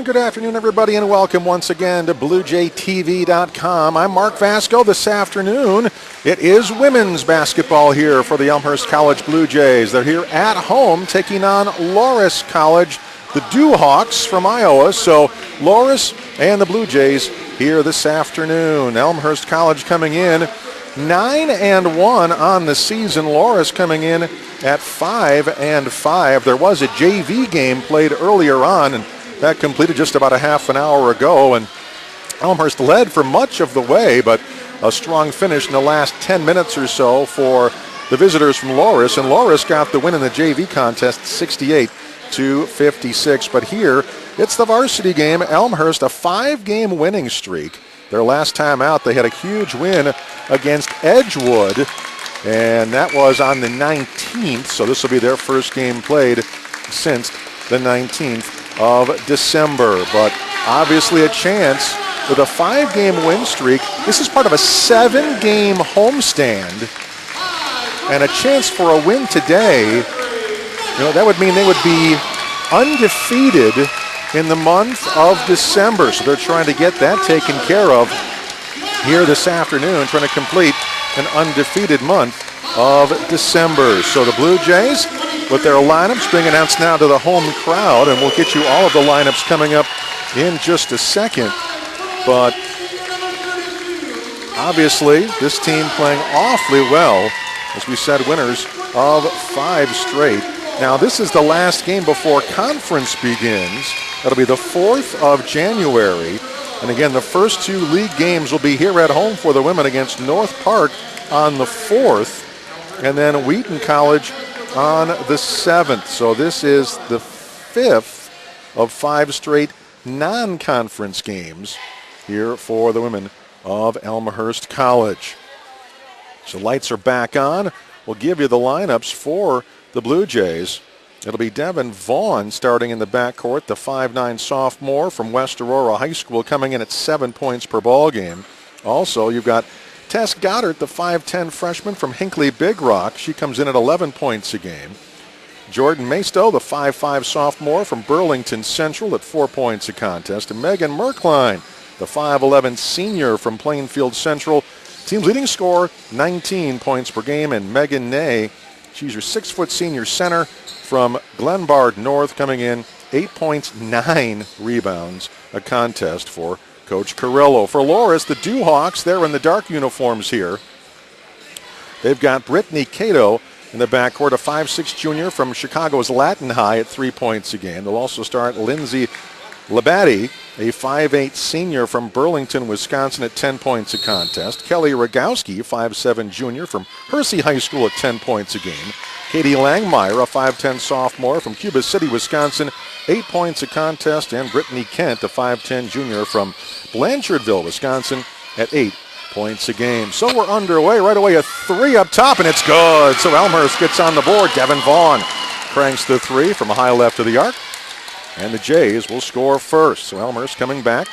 good afternoon, everybody, and welcome once again to BlueJayTV.com. I'm Mark Vasco. This afternoon, it is women's basketball here for the Elmhurst College Blue Jays. They're here at home taking on Loras College, the Dewhawks from Iowa. So Loras and the Blue Jays here this afternoon. Elmhurst College coming in 9-1 on the season. Loras coming in at 5-5. There was a JV game played earlier on, and that completed just about a half an hour ago, and Elmhurst led for much of the way, but a strong finish in the last 10 minutes or so for the visitors from Loras, and Loras got the win in the JV contest 68-56. But here, it's the varsity game. Elmhurst, a 5-game winning streak. Their last time out, they had a huge win against Edgewood, and that was on the 19th, so this will be their first game played since the 19th of December. But obviously a chance with a 5-game win streak. This is part of a 7-game homestand, and a chance for a win today. You know, that would mean they would be undefeated in the month of December. So they're trying to get that taken care of here this afternoon, trying to complete an undefeated month of December. So the Blue Jays with their lineups being announced now to the home crowd, and we'll get you all of the lineups coming up in just a second. But obviously this team playing awfully well, as we said, winners of 5 straight. Now this is the last game before conference begins. That'll be the 4th of January. And again, the first 2 league games will be here at home for the women against North Park on the 4th, and then Wheaton College on the 7th. So this is the 5th of 5 straight non-conference games here for the women of Elmhurst College. So lights are back on. We'll give you the lineups for the Blue Jays. It'll be Devin Vaughn starting in the backcourt, the 5'9 sophomore from West Aurora High School, coming in at 7 points per ball game. Also, you've got Tess Goddard, the 5'10 freshman from Hinckley Big Rock. She comes in at 11 points a game. Jordan Maisto, the 5'5 sophomore from Burlington Central, at 4 points a contest. And Megan Merkline, the 5'11 senior from Plainfield Central, team's leading scorer, 19 points per game. And Megan Ney, she's your 6-foot senior center from Glenbard North, coming in 8 points, 9 rebounds a contest for Coach Carrillo. For Loras, the Dewhawks, they're in the dark uniforms here. They've got Brittany Cato in the backcourt, a 5'6 junior from Chicago's Latin High, at 3 points a game. They'll also start Lindsay Labadie, a 5'8 senior from Burlington, Wisconsin, at 10 points a contest. Kelly Rogowski, 5'7 junior from Hersey High School, at 10 points a game. Katie Langmeyer, a 5'10 sophomore from Cuba City, Wisconsin, 8 points a contest. And Brittany Kent, a 5'10 junior from Blanchardville, Wisconsin, at 8 points a game. So we're underway. Right away, a 3 up top, and it's good. So Elmhurst gets on the board. Devin Vaughn cranks the 3 from a high left of the arc, and the Jays will score first. So Elmhurst coming back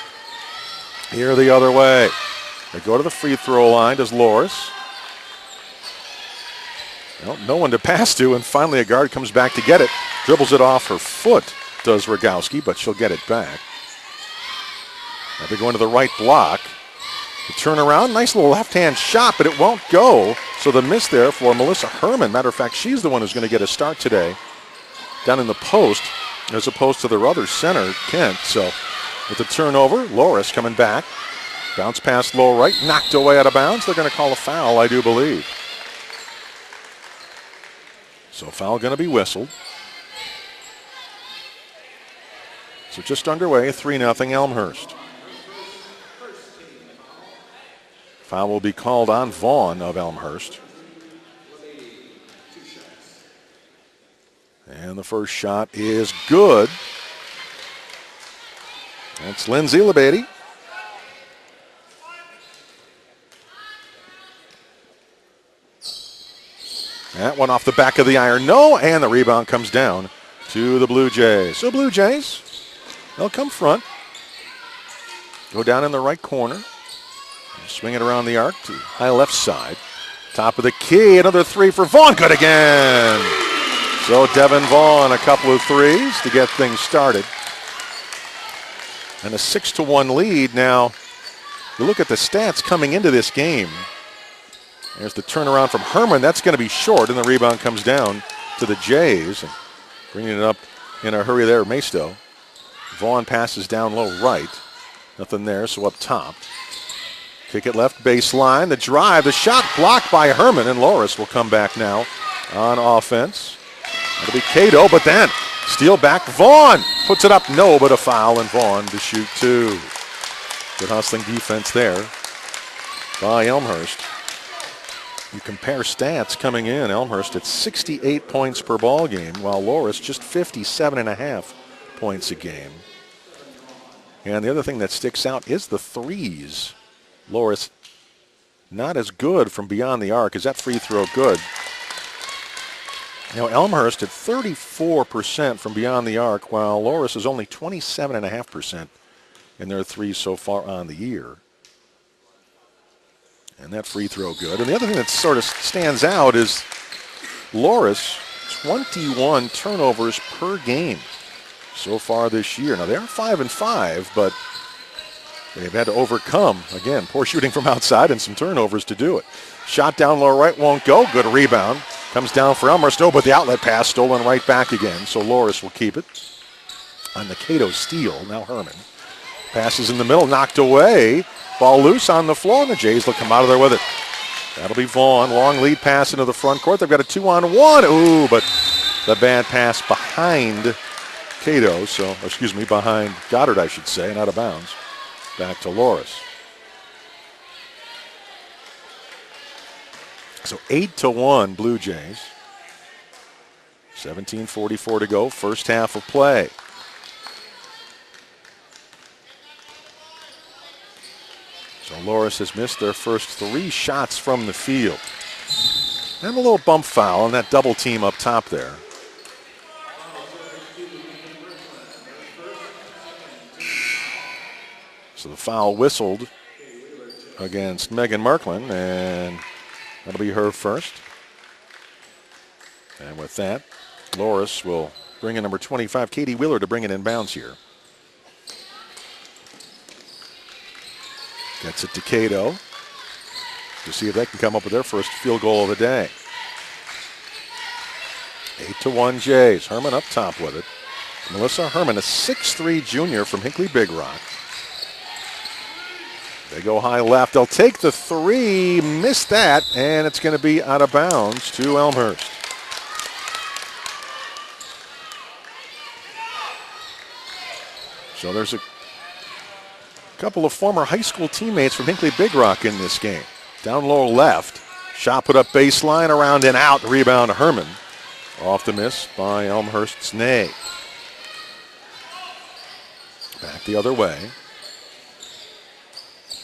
here the other way. They go to the free throw line. Does Loras. Well, no one to pass to, and finally a guard comes back to get it. Dribbles it off her foot, does Rogowski, but she'll get it back. Now they're going to the right block. The turnaround, nice little left-hand shot, but it won't go. So the miss there for Melissa Herman. Matter of fact, she's the one who's going to get a start today down in the post, as opposed to their other center, Kent. So with the turnover, Loras coming back. Bounce pass low right, knocked away out of bounds. They're going to call a foul, I do believe. So foul going to be whistled. So just underway, 3-0 Elmhurst. Foul will be called on Vaughn of Elmhurst. And the first shot is good. That's Lindsay Labadie. That one off the back of the iron. No, and the rebound comes down to the Blue Jays. So Blue Jays, they'll come front. Go down in the right corner. Swing it around the arc to high left side. Top of the key, another 3 for Vaughn. Good again. So Devin Vaughn, a couple of threes to get things started. and a 6-1 lead. Now, you look at the stats coming into this game. There's the turnaround from Herman. That's going to be short, and the rebound comes down to the Jays. And bringing it up in a hurry there, Maisto. Vaughn passes down low right. Nothing there, so up top. Kick it left baseline. The drive, the shot blocked by Herman, and Loras will come back now on offense. That'll be Cato, but then steal back. Vaughn puts it up. No, but a foul, and Vaughn to shoot two. Good hustling defense there by Elmhurst. You compare stats coming in. Elmhurst at 68 points per ball game, while Loras just 57.5 points a game. And the other thing that sticks out is the threes. Loras not as good from beyond the arc. Is that free throw good? Now Elmhurst at 34% from beyond the arc, while Loras is only 27.5% in their threes so far on the year. And that free throw good. And the other thing that sort of stands out is Loras, 21 turnovers per game so far this year. Now, they are 5-5, but they've had to overcome, again, poor shooting from outside and some turnovers to do it. Shot down low right won't go. Good rebound. Comes down for Elmhurst. No, but the outlet pass stolen right back again. So Loras will keep it. On the Cato steal, now Herman. Passes in the middle, knocked away. Ball loose on the floor, and the Jays will come out of there with it. That'll be Vaughn. Long lead pass into the front court. They've got a 2-on-1. Ooh, but the bad pass behind Cato, behind Goddard, I should say, and out of bounds. Back to Loras. So 8-1 Blue Jays. 17:44 to go, first half of play. So Loras has missed their first 3 shots from the field. And a little bump foul on that double team up top there. So the foul whistled against Megan Markland, and that'll be her first. And with that, Loras will bring in number 25, Katie Wheeler, to bring it in bounds here. Gets it to Cato to see if they can come up with their first field goal of the day. 8-1 Jays. Herman up top with it. Melissa Herman, a 6'3 junior from Hinckley Big Rock. They go high left. They'll take the 3, miss that, and it's going to be out of bounds to Elmhurst. So there's a couple of former high school teammates from Hinckley Big Rock in this game. Down low left. Shot put up baseline, around and out. Rebound Herman. Off the miss by Elmhurst's Nay. Back the other way.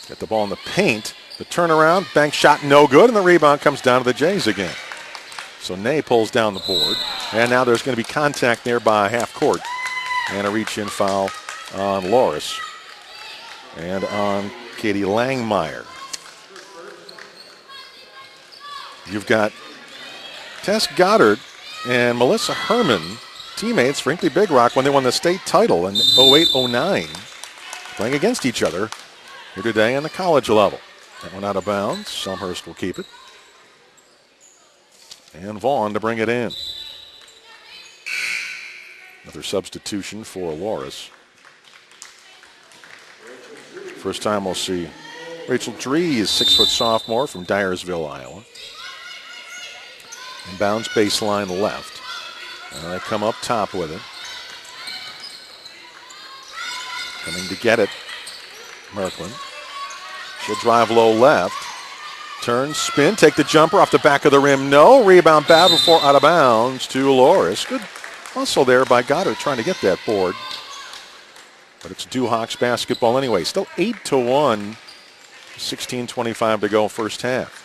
Get the ball in the paint. The turnaround, bank shot no good, and the rebound comes down to the Jays again. So Nay pulls down the board. And now there's going to be contact there by half court. And a reach-in foul on Loras. And on Katie Langmeyer. You've got Tess Goddard and Melissa Herman, teammates for Hinckley Big Rock when they won the state title in 08-09, playing against each other here today on the college level. That one out of bounds. Elmhurst will keep it. And Vaughn to bring it in. Another substitution for Loras. First time we'll see Rachel Dries, 6-foot sophomore from Dyersville, Iowa. Inbounds baseline left. And they come up top with it. Coming to get it, Markland. She'll drive low left. Turn, spin, take the jumper off the back of the rim. No, rebound bad before out of bounds to Loras. Good hustle there by Goddard trying to get that board. But it's Duhawks basketball anyway. Still 8-1. 16:25 to go first half.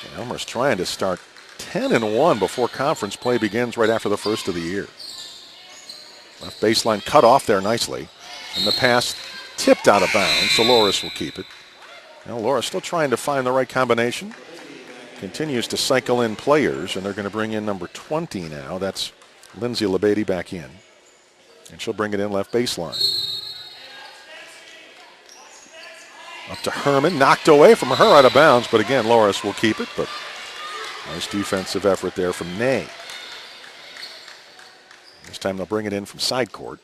And Elmer's trying to start 10-1 before conference play begins right after the first of the year. Left baseline cut off there nicely. And the pass tipped out of bounds, so Loras will keep it. Now Loras still trying to find the right combination. Continues to cycle in players, and they're going to bring in number 20 now. That's Lindsay Labady back in. And she'll bring it in left baseline. Up to Herman, knocked away from her out of bounds, but again, Loras will keep it, but nice defensive effort there from Ney. This time they'll bring it in from side court.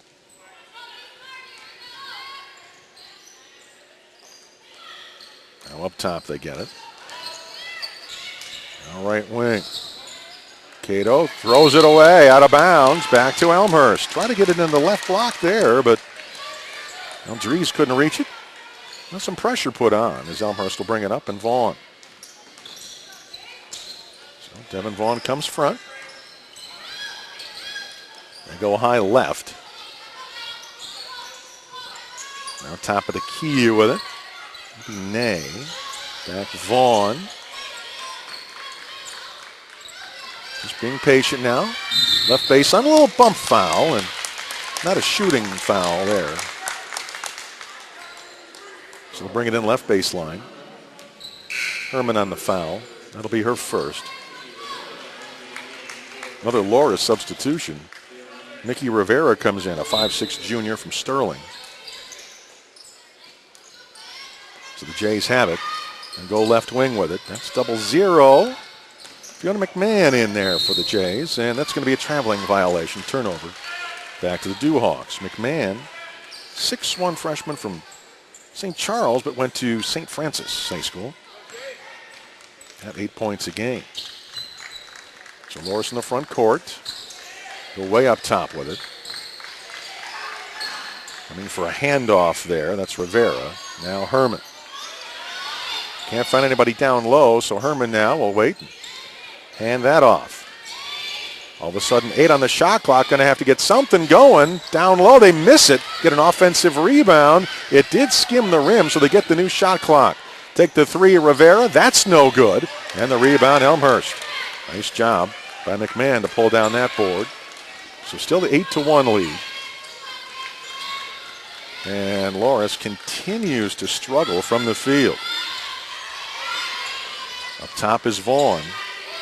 Now up top they get it. Now right wing. Cato throws it away, out of bounds, back to Elmhurst. Try to get it in the left block there, but Dries couldn't reach it. Now some pressure put on as Elmhurst will bring it up, and Vaughn. So Devin Vaughn comes front. They go high left. Now top of the key with it. Ney. Back Vaughn. Just being patient now. Left base on a little bump foul, and not a shooting foul there. So they'll bring it in left baseline. Herman on the foul. That'll be her first. Another Loras substitution. Nikki Rivera comes in, a 5'6" junior from Sterling. So the Jays have it and go left wing with it. That's 0-0. Fiona McMahon in there for the Jays, and that's going to be a traveling violation. Turnover. Back to the Dewhawks. McMahon, 6'1" freshman from St. Charles, but went to St. Francis High School. At 8 points a game. So Loras in the front court. Go way up top with it. Coming for a handoff there. That's Rivera. Now Herman. Can't find anybody down low, so Herman now will wait and hand that off. All of a sudden, 8 on the shot clock. Going to have to get something going. Down low, they miss it. Get an offensive rebound. It did skim the rim, so they get the new shot clock. Take the 3, Rivera. That's no good. And the rebound, Elmhurst. Nice job by McMahon to pull down that board. So still the 8-1 lead. And Loras continues to struggle from the field. Up top is Vaughn.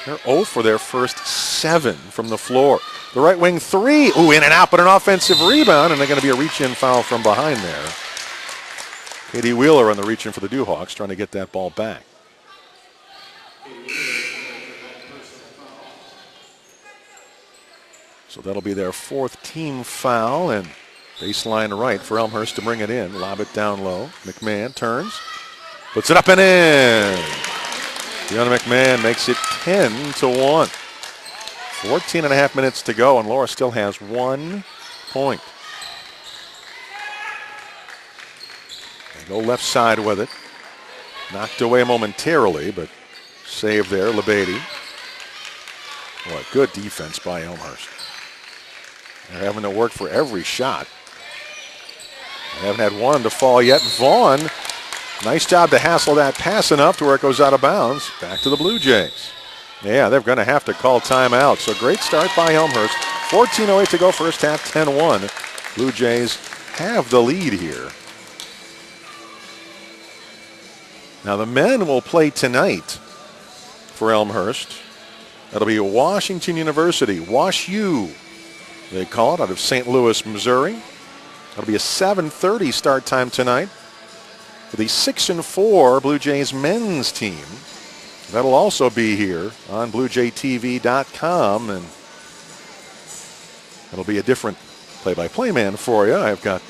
They're 0 for their first 7 from the floor. The right wing 3. Ooh, in and out, but an offensive rebound, and they're going to be a reach-in foul from behind there. Katie Wheeler on the reach-in for the Dewhawks, trying to get that ball back. So that'll be their 4th team foul, and baseline right for Elmhurst to bring it in. Lob it down low. McMahon turns, puts it up and in. Deanna McMahon makes it 10-1. 14 and a half minutes to go, and Loras still has 1 point. They go left side with it. Knocked away momentarily, but saved there, Lebedi. Boy, good defense by Elmhurst. They're having to work for every shot. They haven't had one to fall yet. Vaughn, nice job to hassle that pass enough to where it goes out of bounds. Back to the Blue Jays. Yeah, they're going to have to call timeout. So great start by Elmhurst. 14:08 to go first half, 10-1. Blue Jays have the lead here. Now the men will play tonight for Elmhurst. That'll be Washington University, WashU, they call it, out of St. Louis, Missouri. That'll be a 7:30 start time tonight for the 6-4 Blue Jays men's team. That'll also be here on BlueJayTV.com, and it'll be a different play-by-play man for you. I've got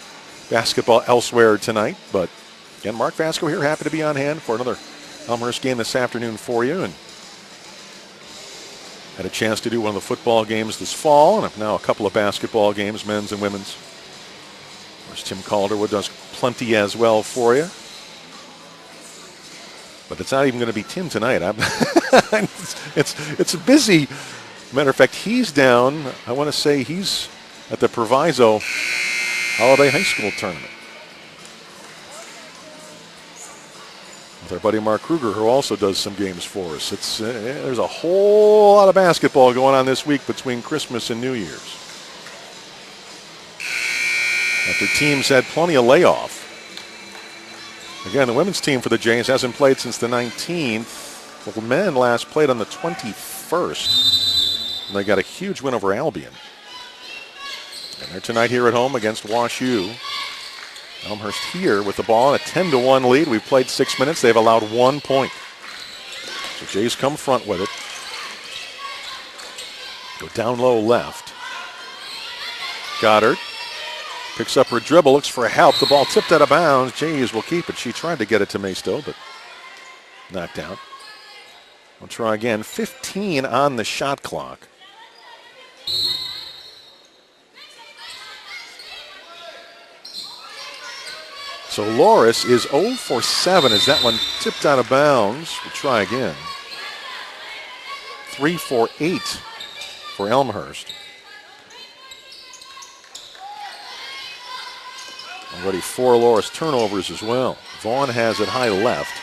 basketball elsewhere tonight, but again, Mark Vasco here, happy to be on hand for another Elmhurst game this afternoon for you, and had a chance to do one of the football games this fall, and now a couple of basketball games, men's and women's. Of course, Tim Calderwood does plenty as well for you. But it's not even going to be Tim tonight. It's busy. Matter of fact, he's down. I want to say he's at the Proviso Holiday High School tournament with our buddy Mark Kruger, who also does some games for us. There's a whole lot of basketball going on this week between Christmas and New Year's. After teams had plenty of layoff. Again, the women's team for the Jays hasn't played since the 19th. The men last played on the 21st. And they got a huge win over Albion. And they're tonight here at home against Wash U. Elmhurst here with the ball in a 10-1 lead. We've played 6 minutes. They've allowed 1 point. So Jays come front with it. Go down low left. Goddard picks up her dribble, looks for help. The ball tipped out of bounds. Jays will keep it. She tried to get it to Maystill, but knocked out. We'll try again. 15 on the shot clock. So Loras is 0 for 7 as that one tipped out of bounds. We'll try again. 3 for 8 for Elmhurst. Already 4 Loras turnovers as well. Vaughn has it high left.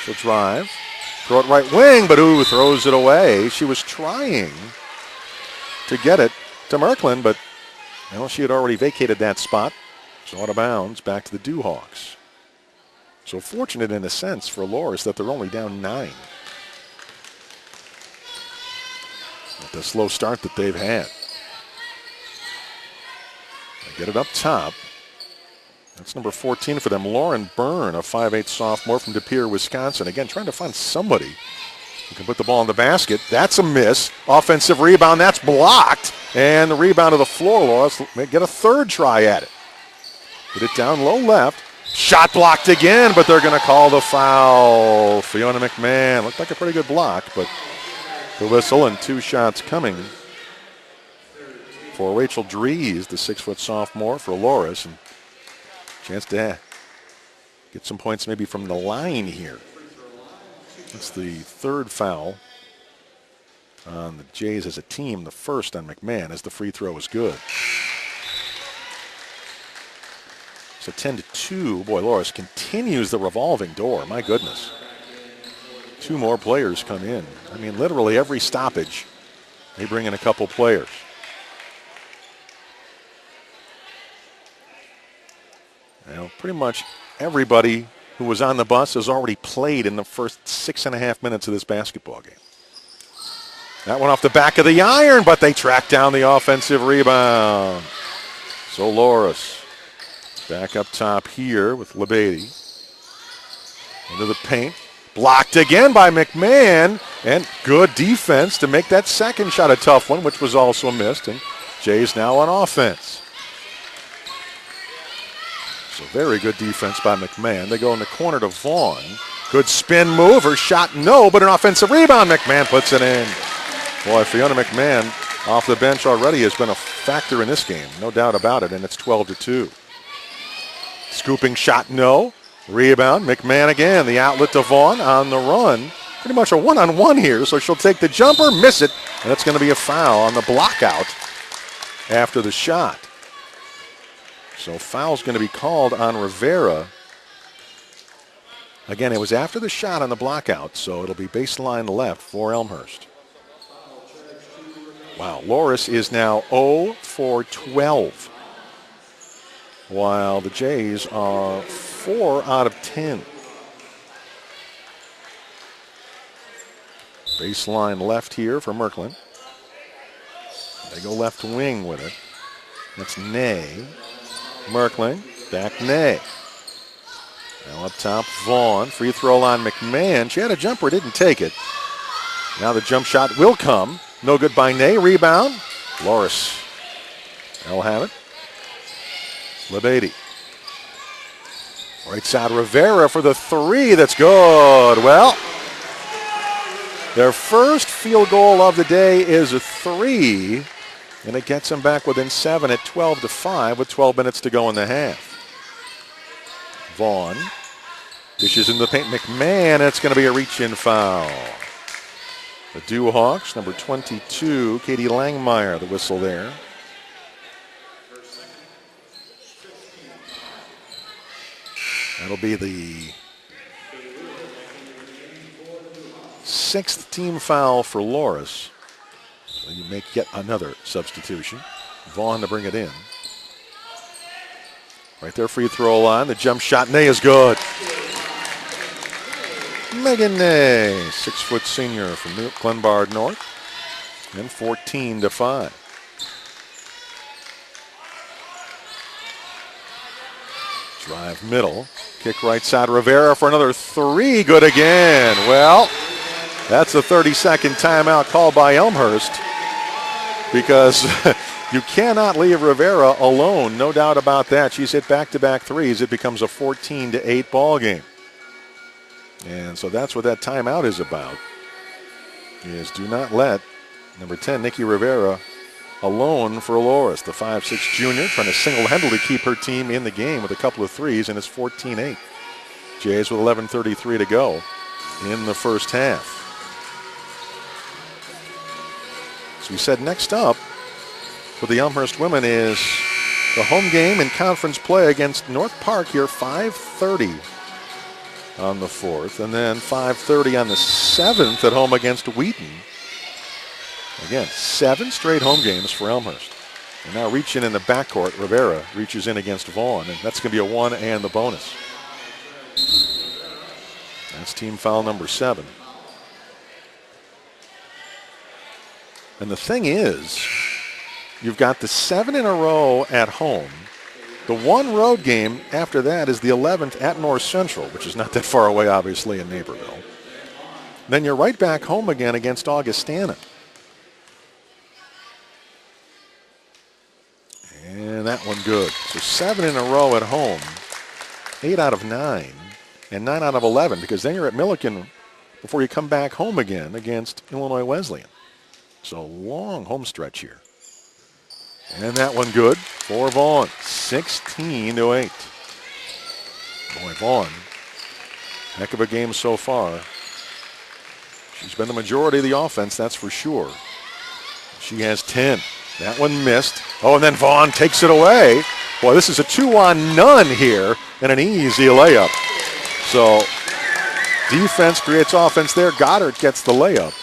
She'll drive. Throw it right wing, but throws it away. She was trying to get it to Merklin, but she had already vacated that spot. So out of bounds, back to the Dewhawks. So fortunate in a sense for Loras that they're only down 9. With the slow start that they've had. They get it up top. That's number 14 for them, Lauren Byrne, a 5'8 sophomore from De Pere, Wisconsin. Again, trying to find somebody who can put the ball in the basket. That's a miss. Offensive rebound, that's blocked. And the rebound to the floor, Loras may get a third try at it. Get it down low left. Shot blocked again, but they're going to call the foul. Fiona McMahon. Looked like a pretty good block, but the whistle and 2 shots coming for Rachel Dries, the 6' sophomore for Loras. And chance to get some points maybe from the line here. It's the 3rd foul on the Jays as a team, the 1st on McMahon as the free throw is good. So 10-2. Boy, Loras continues the revolving door. My goodness. 2 more players come in. I mean, literally every stoppage, they bring in a couple players. Pretty much everybody who was on the bus has already played in the first 6.5 minutes of this basketball game. That one off the back of the iron, but they track down the offensive rebound. So Loras back up top here with LeBady. Into the paint. Blocked again by McMahon. And good defense to make that second shot a tough one, which was also missed. And Jays now on offense. So very good defense by McMahon. They go in the corner to Vaughn. Good spin move. Her shot, no, but an offensive rebound. McMahon puts it in. Boy, Fiona McMahon off the bench already has been a factor in this game. No doubt about it, and it's 12-2. Scooping shot, no. Rebound, McMahon again. The outlet to Vaughn on the run. Pretty much a one-on-one here, so she'll take the jumper, miss it, and that's going to be a foul on the block out after the shot. So foul's going to be called on Rivera. Again, it was after the shot on the block out, so it'll be baseline left for Elmhurst. Wow, Loras is now 0 for 12, while the Jays are 4 out of 10. Baseline left here for Merklin. They go left wing with it. That's Ney. Merklin, back Ney. Now up top, Vaughn. Free throw line, McMahon. She had a jumper, didn't take it. Now the jump shot will come. No good by Ney. Rebound. Loras. They'll have it. LeBady. Right side, Rivera for the 3. That's good. Well, their first field goal of the day is a 3. And it gets them back within 7 at 12-5 with 12 minutes to go in the half. Vaughn dishes in the paint. McMahon, it's going to be a reach-in foul. The Dewhawks, number 22, Katie Langmeyer, the whistle there. That'll be the 6th team foul for Loras. So you make yet another substitution. Vaughn to bring it in. Right there, free throw line. The jump shot, Ney is good. Megan Ney, 6' senior from Glenbard North. And 14-5. Drive middle. Kick right side. Rivera for another three. Good again. Well, that's a 30-second timeout called by Elmhurst because you cannot leave Rivera alone. No doubt about that. She's hit back-to-back threes. It becomes a 14-8 ball game. And so that's what that timeout is about, is do not let number 10, Nikki Rivera, alone for Loras, the 5'6" junior, trying to single-handedly keep her team in the game with a couple of threes, and it's 14-8. Jays with 11:33 to go in the first half. As we said, next up for the Elmhurst women is the home game in conference play against North Park here, 5:30 on the 4th, and then 5:30 on the 7th at home against Wheaton. Again, 7 straight home games for Elmhurst. And now reaching in the backcourt, Rivera reaches in against Vaughn, and that's going to be a 1 and the bonus. That's team foul number 7. And the thing is, you've got the 7 in a row at home. The 1 road game after that is the 11th at North Central, which is not that far away, obviously, in Naperville. Then you're right back home again against Augustana. And that one good. So 7 in a row at home, 8 out of 9, and 9 out of 11, because then you're at Milliken before you come back home again against Illinois Wesleyan. So long home stretch here. And that one good for Vaughn, 16-8. Boy, Vaughn, heck of a game so far. She's been the majority of the offense, that's for sure. She has 10. That one missed. Oh, and then Vaughn takes it away. Boy, this is a 2-on-none here and an easy layup. So defense creates offense there. Goddard gets the layup,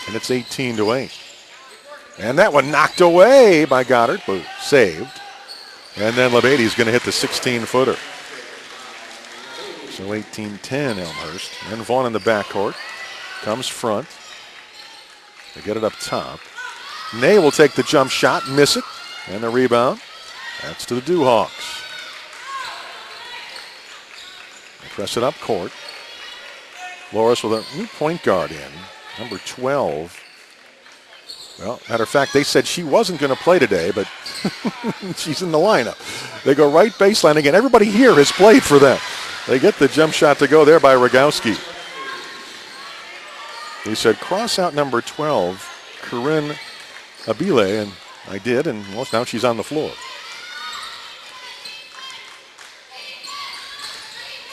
and it's 18-8. And that one knocked away by Goddard, but saved. And then Lebede's going to hit the 16-footer. So 18-10 Elmhurst. And Vaughn in the backcourt. Comes front. They get it up top. Ney will take the jump shot, miss it, and the rebound. That's to the Dewhawks. They press it up court. Loras with a new point guard in, number 12. Well, matter of fact, they said she wasn't going to play today, but she's in the lineup. They go right baseline again. Everybody here has played for them. They get the jump shot to go there by Rogowski. He said, cross out number 12, Corinne Abile, and I did, and well, now she's on the floor.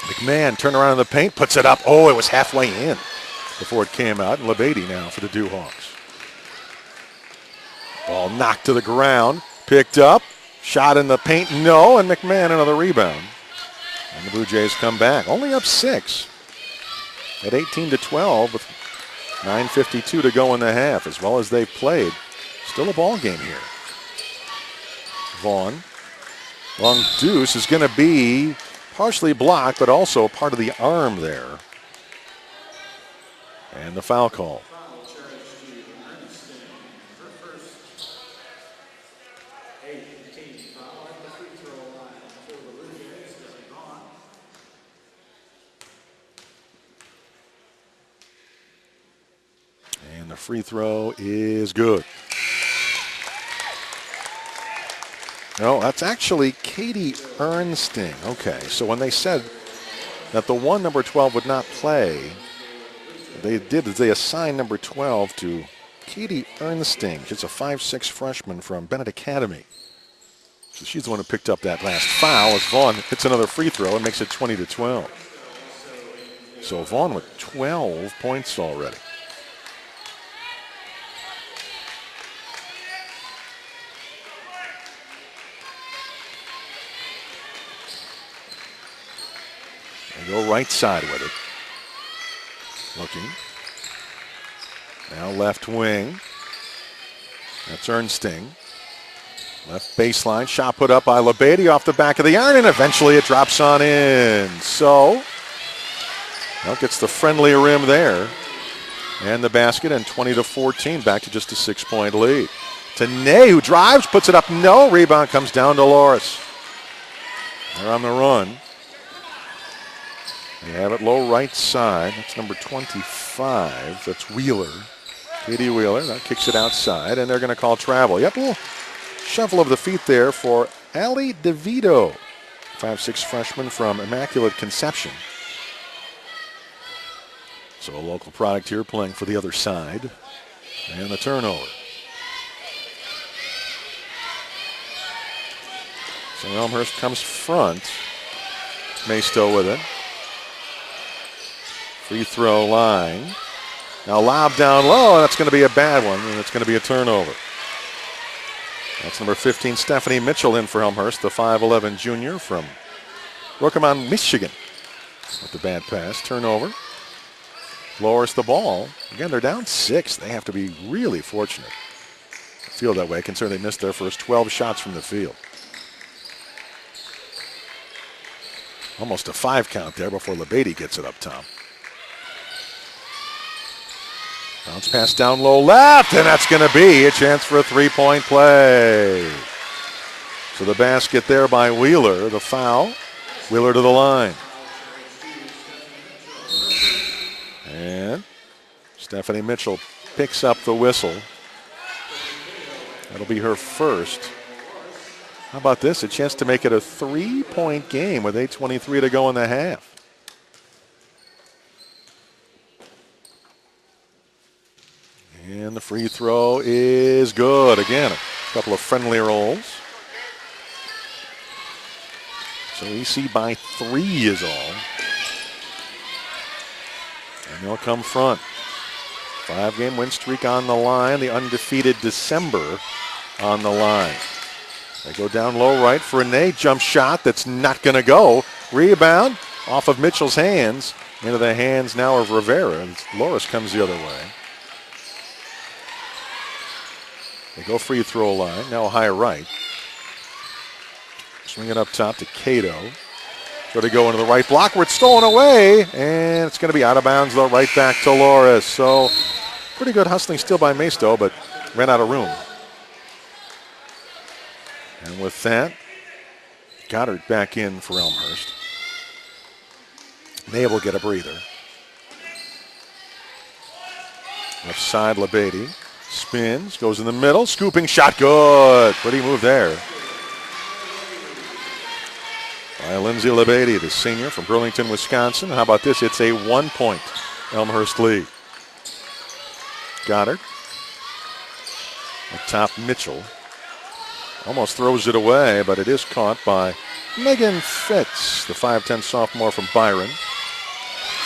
McMahon turn around in the paint, puts it up. Oh, it was halfway in before it came out. And Lebede now for the Dewhawks. Ball knocked to the ground, picked up, shot in the paint, no, and McMahon another rebound. And the Blue Jays come back, only up 6 at 18-12 with 9:52 to go in the half. As well as they've played, still a ball game here. Vaughn, long deuce is going to be partially blocked, but also part of the arm there. And the foul call. And the free throw is good. No, that's actually Katie Ernsting. Okay, so when they said that the one number 12 would not play, they assigned number 12 to Katie Ernsting. She's a 5'6" freshman from Bennett Academy. So she's the one who picked up that last foul as Vaughn hits another free throw and makes it 20-12. So Vaughn with 12 points already. They go right side with it. Looking. Now left wing. That's Ernsting. Left baseline. Shot put up by Lebede off the back of the iron, and eventually it drops on in. So, well, gets the friendly rim there. And the basket, and 20-14. Back to just a 6-point lead. To Ney, who drives, puts it up. No. Rebound comes down to Loras. They're on the run. They have it low right side. That's number 25. That's Wheeler. Katie Wheeler. That kicks it outside, and they're going to call travel. Yep, a little shuffle of the feet there for Allie DeVito, 5'6" freshman from Immaculate Conception. So a local product here playing for the other side. And the turnover. So Elmhurst comes front. Maystow with it. Free throw line. Now lob down low, and that's going to be a bad one, and it's going to be a turnover. That's number 15, Stephanie Mitchell, in for Elmhurst, the 5'11" junior from Rookamon, Michigan. With the bad pass, turnover. Loras the ball. Again, they're down 6. They have to be really fortunate to feel that way, considering they missed their first 12 shots from the field. Almost a 5 count there before LeBady gets it up top. Bounce pass down low left, and that's going to be a chance for a three-point play. So the basket there by Wheeler, the foul. Wheeler to the line. And Stephanie Mitchell picks up the whistle. That'll be her first. How about this? A chance to make it a 3-point game with 8:23 to go in the half. And the free throw is good. Again, a couple of friendly rolls. So EC by 3 is all. And they'll come front. 5-game win streak on the line. The undefeated December on the line. They go down low right for a Nate jump shot that's not going to go. Rebound off of Mitchell's hands into the hands now of Rivera. And Loras comes the other way. They go free throw line. Now high right. Swing it up top to Cato. Try to go into the right block where it's stolen away. And it's going to be out of bounds though, right back to Loras. So pretty good hustling still by Maystow, but ran out of room. And with that, Goddard back in for Elmhurst. May will get a breather. Left side, LeBady. Spins, goes in the middle, scooping shot, good. Pretty move there. By Lindsay LeBady, the senior from Burlington, Wisconsin. How about this? It's a 1-point Elmhurst lead. Goddard. Up top, Mitchell. Almost throws it away, but it is caught by Megan Fitz, the 5'10" sophomore from Byron.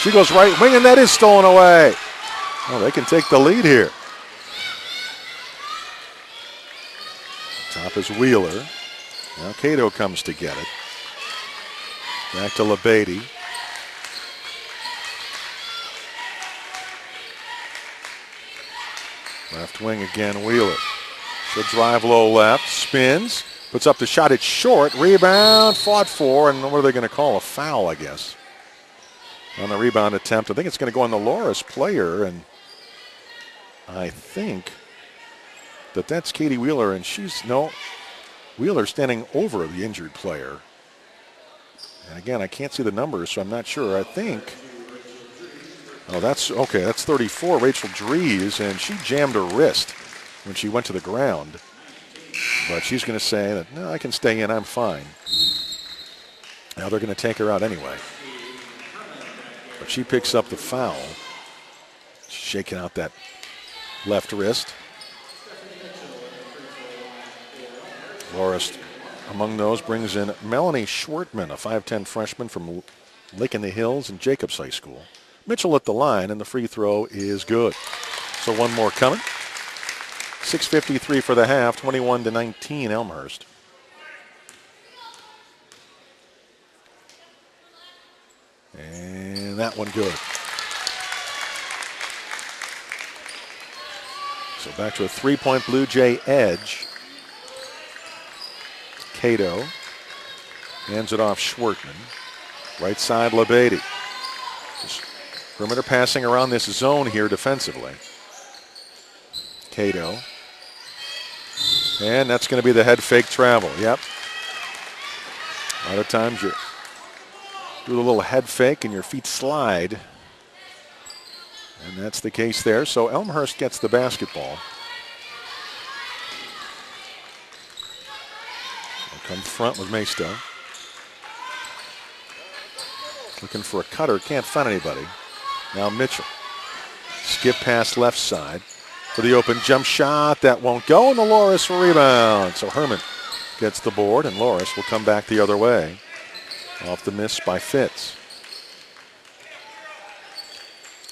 She goes right wing, and that is stolen away. Oh, they can take the lead here. Top is Wheeler. Now Cato comes to get it. Back to LeBady. Left wing again, Wheeler. She'll drive low left, spins, puts up the shot, it's short, rebound, fought for, and what are they going to call? A foul, I guess. On the rebound attempt. I think it's going to go on the Loras player, and I think that's Katie Wheeler, and Wheeler standing over the injured player. And again, I can't see the numbers, so I'm not sure. I think, that's 34, Rachel Dries, and she jammed her wrist when she went to the ground. But she's going to say that, no, I can stay in, I'm fine. Now they're going to take her out anyway. But she picks up the foul. Shaking out that left wrist. Loras, among those, brings in Melanie Schwartman, a 5'10" freshman from Lake in the Hills and Jacobs High School. Mitchell at the line, and the free throw is good. So one more coming. 6:53 for the half, 21-19 Elmhurst. And that one good. So back to a 3-point Blue Jay edge. Cato hands it off Schwartman. Right side, LeBady. Just perimeter passing around this zone here defensively. Cato. And that's going to be the head fake travel. Yep. A lot of times do a little head fake and your feet slide. And that's the case there. So Elmhurst gets the basketball. They'll come front with Maisto. Looking for a cutter, can't find anybody. Now Mitchell. Skip pass left side for the open jump shot. That won't go, and the Loras will rebound. So Herman gets the board, and Loras will come back the other way. Off the miss by Fitz.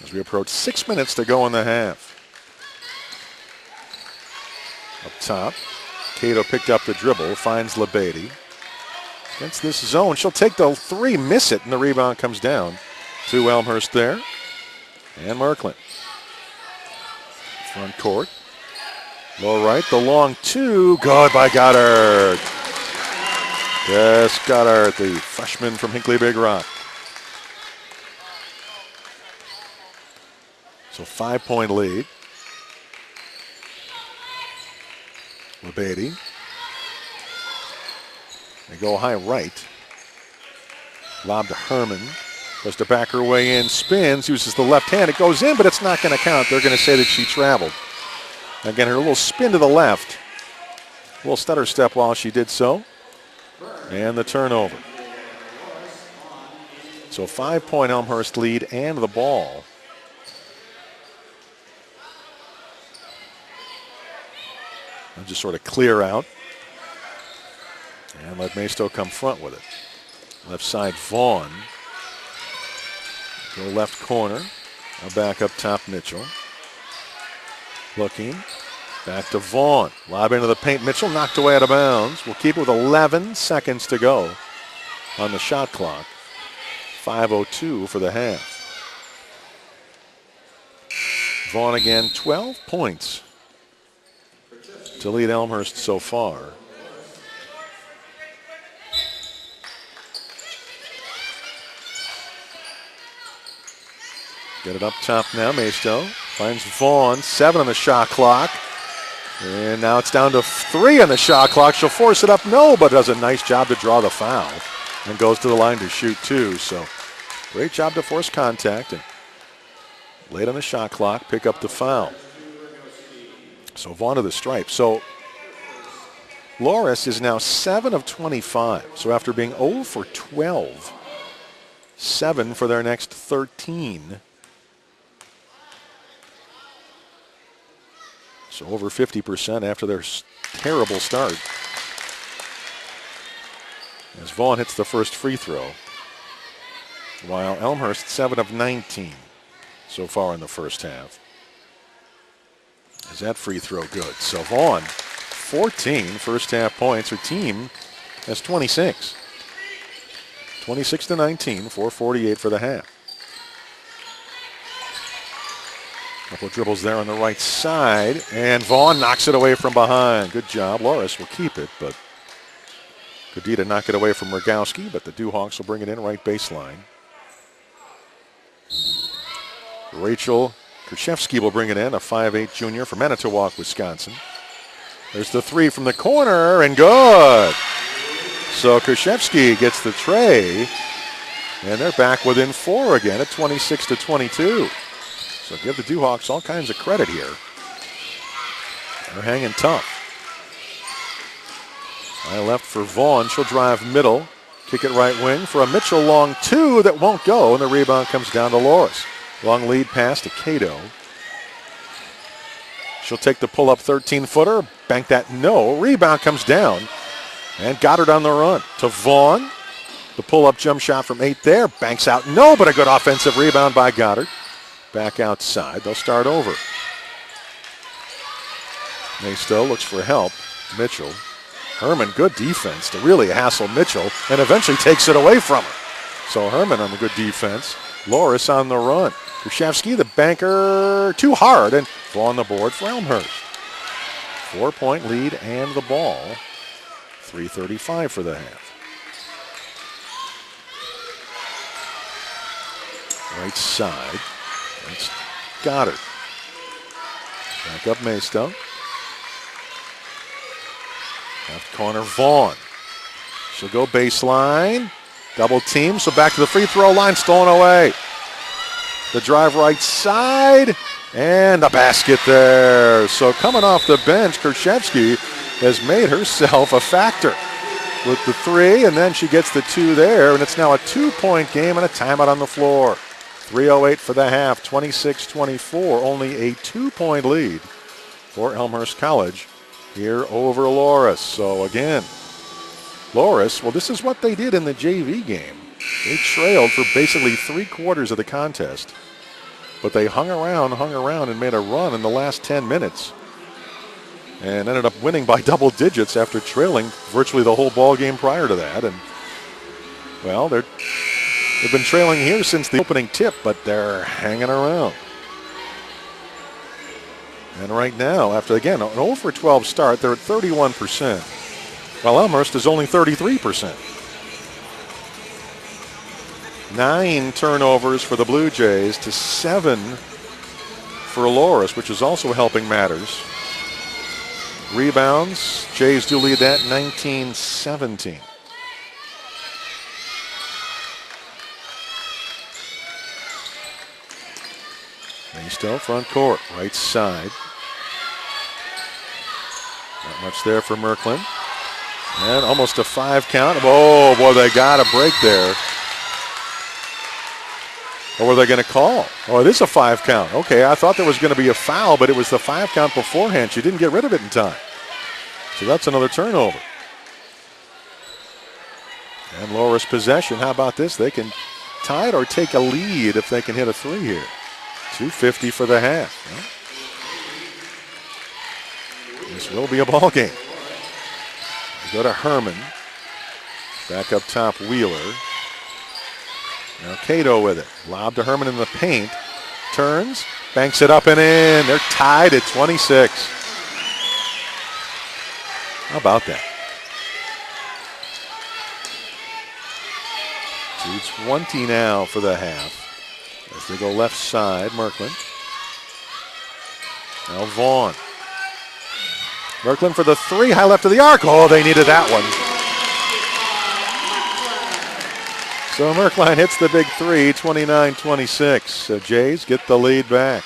As we approach 6 minutes to go in the half. Up top, Cato picked up the dribble, finds LeBady. Against this zone, she'll take the three, miss it, and the rebound comes down to Elmhurst there. And Merklin. Front court. Low right, the long two, good by Goddard. Yes, Goddard, the freshman from Hinckley Big Rock. So 5-point lead. LeBady. They go high right. Lob to Herman. Goes to back her way in, spins, uses the left hand. It goes in, but it's not going to count. They're going to say that she traveled. Again, her little spin to the left. A little stutter step while she did so. And the turnover. So 5-point Elmhurst lead and the ball. They'll just sort of clear out. And let Maisto come front with it. Left side, Vaughn. Go left corner. Now back up top, Mitchell. Looking. Back to Vaughn. Lob into the paint. Mitchell knocked away out of bounds. We'll keep it with 11 seconds to go on the shot clock. 5:02 for the half. Vaughn again, 12 points to lead Elmhurst so far. Get it up top now, Maisto. Finds Vaughn, 7 on the shot clock. And now it's down to 3 on the shot clock. She'll force it up, no, but does a nice job to draw the foul. And goes to the line to shoot 2. So great job to force contact. And late on the shot clock, pick up the foul. So Vaughn to the stripe. So Loras is now 7 of 25. So after being 0 for 12, 7 for their next 13. So over 50% after their terrible start. As Vaughn hits the first free throw. While Elmhurst 7 of 19 so far in the first half. Is that free throw good? So Vaughn, 14 first half points. Her team has 26. 26-19, 4:48 for the half. Couple of dribbles there on the right side, and Vaughn knocks it away from behind. Good job. Loras will keep it, but Kadita knock it away from Rogowski, but the Dewhawks will bring it in right baseline. Rachel Krzyzewski will bring it in, a 5'8 junior from Manitowoc, Wisconsin. There's the three from the corner, and good. So Krzyzewski gets the tray, and they're back within 4 again at 26-22. So give the Dewhawks all kinds of credit here. They're hanging tough. High left for Vaughn. She'll drive middle. Kick it right wing for a Mitchell long 2 that won't go, and the rebound comes down to Loras. Long lead pass to Cato. She'll take the pull-up 13-footer. Bank that, no. Rebound comes down. And Goddard on the run to Vaughn. The pull-up jump shot from 8 there. Banks out, no, but a good offensive rebound by Goddard. Back outside. They'll start over. Maisto looks for help. Mitchell. Herman, good defense to really hassle Mitchell and eventually takes it away from her. So Herman on the good defense. Loras on the run. Krzyzewski, the banker, too hard, and on the board for Elmhurst. 4-point lead and the ball. 3:35 for the half. Right side. That's Goddard. Back up Maisto. Left corner Vaughn. She'll go baseline. Double team, so back to the free throw line, stolen away. The drive right side, and the basket there. So coming off the bench, Krzyzewski has made herself a factor with the three, and then she gets the two there, and it's now a 2-point game and a timeout on the floor. 3:08 for the half, 26-24, only a 2-point lead for Elmhurst College here over Loras. So again, Loras, well, this is what they did in the JV game. They trailed for basically 3/4 of the contest, but they hung around, and made a run in the last 10 minutes and ended up winning by double digits after trailing virtually the whole ball game prior to that. And, well, they've been trailing here since the opening tip, but they're hanging around. And right now, after, again, an 0-for-12 start, they're at 31%, while Elmhurst is only 33%. 9 turnovers for the Blue Jays to 7 for Loras, which is also helping matters. Rebounds, Jays do lead that 19-17. Maisto, front court, right side. Not much there for Merklin. And almost a 5 count. Oh, boy, they got a break there. What were they going to call? Oh, it is a 5 count. Okay, I thought there was going to be a foul, but it was the 5 count beforehand. She didn't get rid of it in time. So that's another turnover. And Loras possession. How about this? They can tie it or take a lead if they can hit a 3 here. 2:50 for the half. Well, this will be a ball game. We go to Herman. Back up top, Wheeler. Now Cato with it. Lob to Herman in the paint. Turns, banks it up and in. They're tied at 26. How about that? 2:20 now for the half. As they go left side, Merklin. Now Vaughn. Merklin for the 3, high left of the arc. Oh, they needed that one. So Merklin hits the big 3, 29-26. So Jays get the lead back.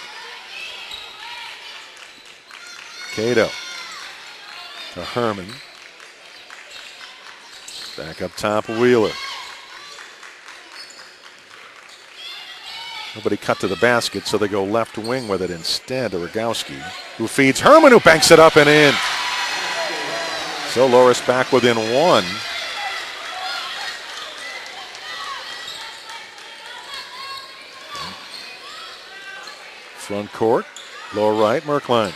Cato to Herman. Back up top, Wheeler. Nobody cut to the basket, so they go left wing with it instead to Rogowski, who feeds Herman, who banks it up and in. So Loras back within 1. Front court, lower right, Merklin.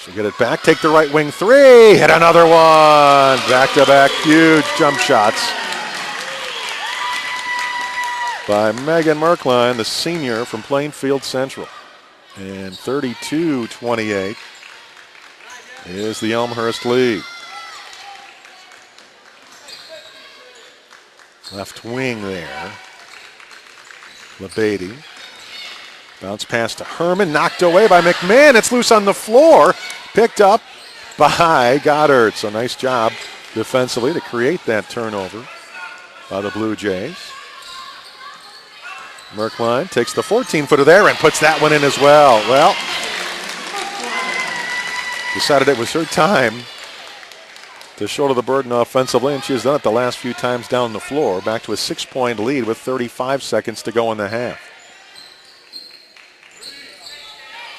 She'll get it back, take the right wing 3, hit another one. Back-to-back huge jump shots by Megan Merklin, the senior from Plainfield Central. And 32-28 is the Elmhurst lead. Left wing there. LeBady. Bounce pass to Herman, knocked away by McMahon. It's loose on the floor. Picked up by Goddard. So nice job defensively to create that turnover by the Blue Jays. Merklin takes the 14-footer there and puts that one in as well. Well, decided it was her time to shoulder the burden offensively, and she has done it the last few times down the floor. Back to a 6-point lead with 35 seconds to go in the half.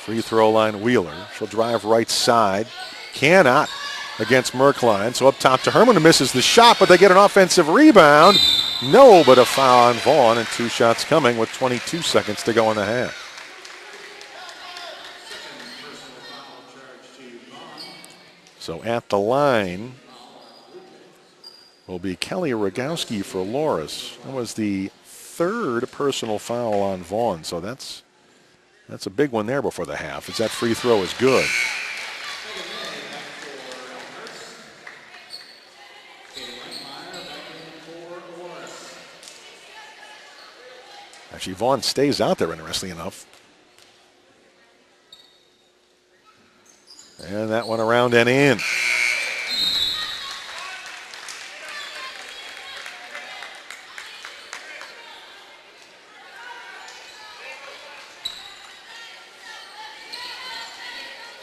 Free throw line, Wheeler. She'll drive right side. Cannot against Merklin. So up top to Herman, who misses the shot, but they get an offensive rebound. No, but a foul on Vaughn, and 2 shots coming with 22 seconds to go in the half. So at the line will be Kelly Rogowski for Loras. That was the 3rd personal foul on Vaughn, so that's a big one there before the half, as that free throw is good. Actually, Vaughn stays out there, interestingly enough. And that one around and in.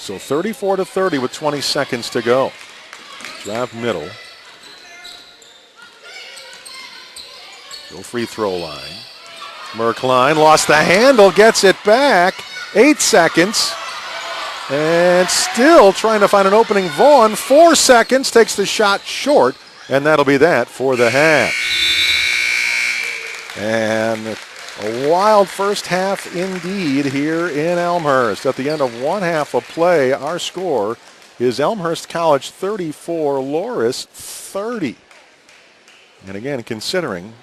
So 34-30 with 20 seconds to go. Drive middle. Go free throw line. Merkline lost the handle, gets it back. 8 seconds. And still trying to find an opening. Vaughn, 4 seconds, takes the shot short. And that'll be that for the half. And a wild first half indeed here in Elmhurst. At the end of one half of play, our score is Elmhurst College 34, Loras 30. And again, considering,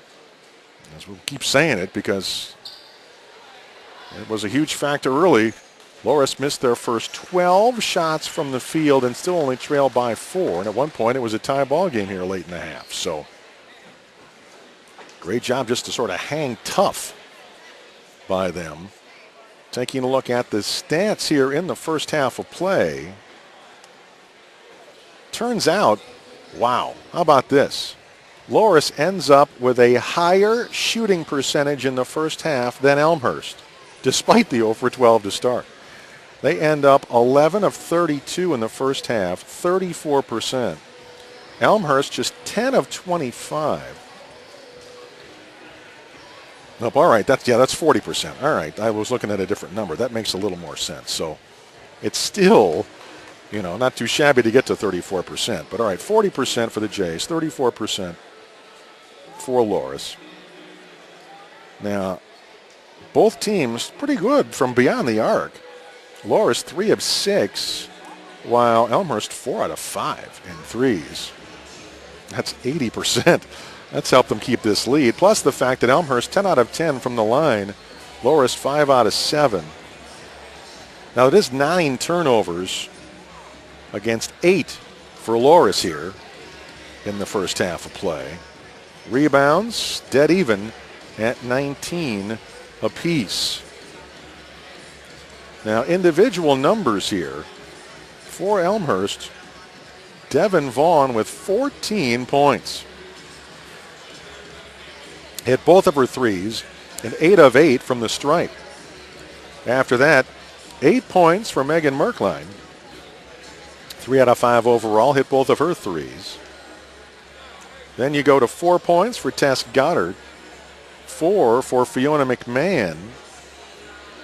as we'll keep saying it because it was a huge factor early, Loras missed their first 12 shots from the field and still only trailed by 4. And at one point, it was a tie ball game here late in the half. So great job just to sort of hang tough by them. Taking a look at the stats here in the first half of play. Turns out, wow, how about this? Loras ends up with a higher shooting percentage in the first half than Elmhurst, despite the 0 for 12 to start. They end up 11 of 32 in the first half, 34%. Elmhurst just 10 of 25. Nope, all right, that's 40%. All right, I was looking at a different number. That makes a little more sense. So it's still, not too shabby to get to 34%. But all right, 40% for the Jays, 34% for Loras. Now, both teams pretty good from beyond the arc. Loras 3 of 6, while Elmhurst 4 out of 5 in threes. That's 80%. That's helped them keep this lead. Plus the fact that Elmhurst 10 out of 10 from the line. Loras 5 out of 7. Now it is 9 turnovers against 8 for Loras here in the first half of play. Rebounds dead even at 19 apiece. Now individual numbers here for Elmhurst. Devin Vaughn with 14 points. Hit both of her threes and 8 of 8 from the stripe. After that, 8 points for Megan Merkline. 3 out of 5 overall, hit both of her threes. Then you go to 4 points for Tess Goddard, 4 for Fiona McMahon,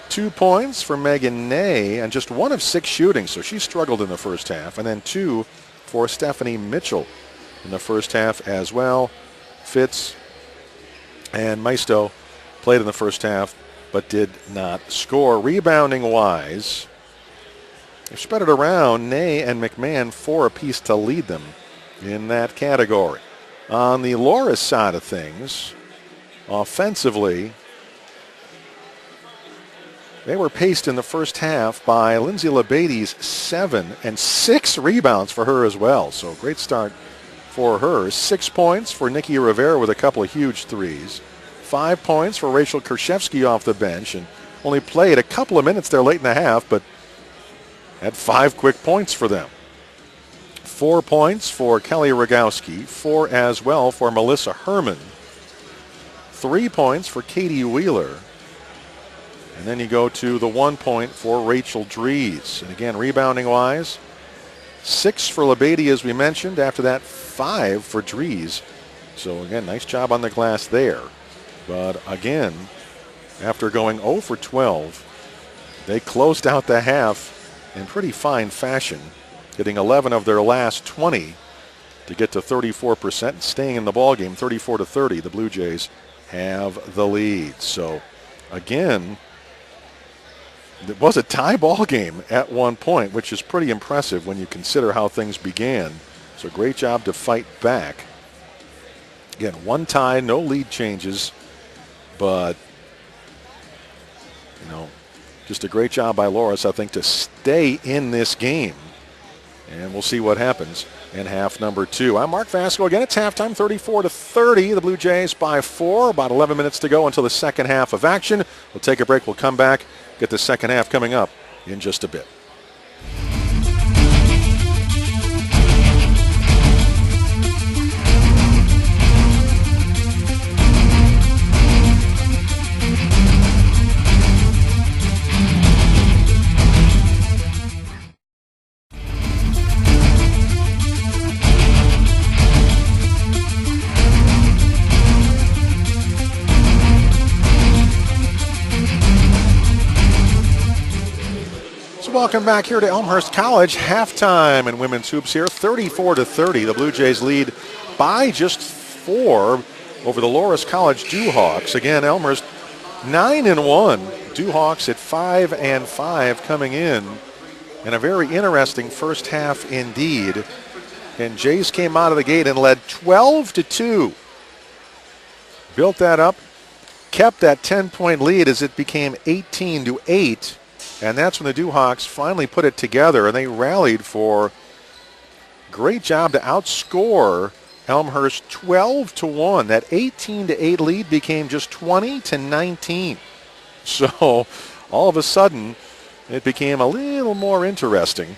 2 points for Megan Ney, and just 1 of 6 shooting, so she struggled in the first half. And then 2 for Stephanie Mitchell in the first half as well. Fitz and Maisto played in the first half, but did not score. Rebounding-wise, they've spread it around. Ney and McMahon 4 apiece to lead them in that category. On the Loras side of things, offensively, they were paced in the first half by Lindsay LeBady's 7 and 6 rebounds for her as well. So great start for her. 6 points for Nikki Rivera with a couple of huge threes. 5 points for Rachel Kershevsky off the bench, and only played a couple of minutes there late in the half, but had 5 quick points for them. 4 points for Kelly Rogowski, 4 as well for Melissa Herman. 3 points for Katie Wheeler. And then you go to the 1 point for Rachel Dries. And again, rebounding-wise, 6 for LeBady, as we mentioned. After that, 5 for Dries. So again, nice job on the glass there. But again, after going 0 for 12, they closed out the half in pretty fine fashion, hitting 11 of their last 20 to get to 34% and staying in the ballgame. 34-30, the Blue Jays have the lead. So again, it was a tie ball game at one point, which is pretty impressive when you consider how things began. So great job to fight back. Again, 1 tie, no lead changes, but just a great job by Loras, I think, to stay in this game. And we'll see what happens in half number 2. I'm Mark Vasco. Again, it's halftime, 34-30. The Blue Jays by 4. About 11 minutes to go until the second half of action. We'll take a break. We'll come back, get the second half coming up in just a bit. Welcome back here to Elmhurst College. Halftime in women's hoops here, 34-30. The Blue Jays lead by just 4 over the Loras College Dewhawks. Again, Elmhurst 9-1. Dewhawks at 5-5 coming in. And a very interesting first half indeed. And Jays came out of the gate and led 12-2. Built that up, kept that 10-point lead as it became 18-8. And that's when the Dewhawks finally put it together, and they rallied for a great job to outscore Elmhurst 12-1. That 18-8 lead became just 20-19. So all of a sudden, it became a little more interesting.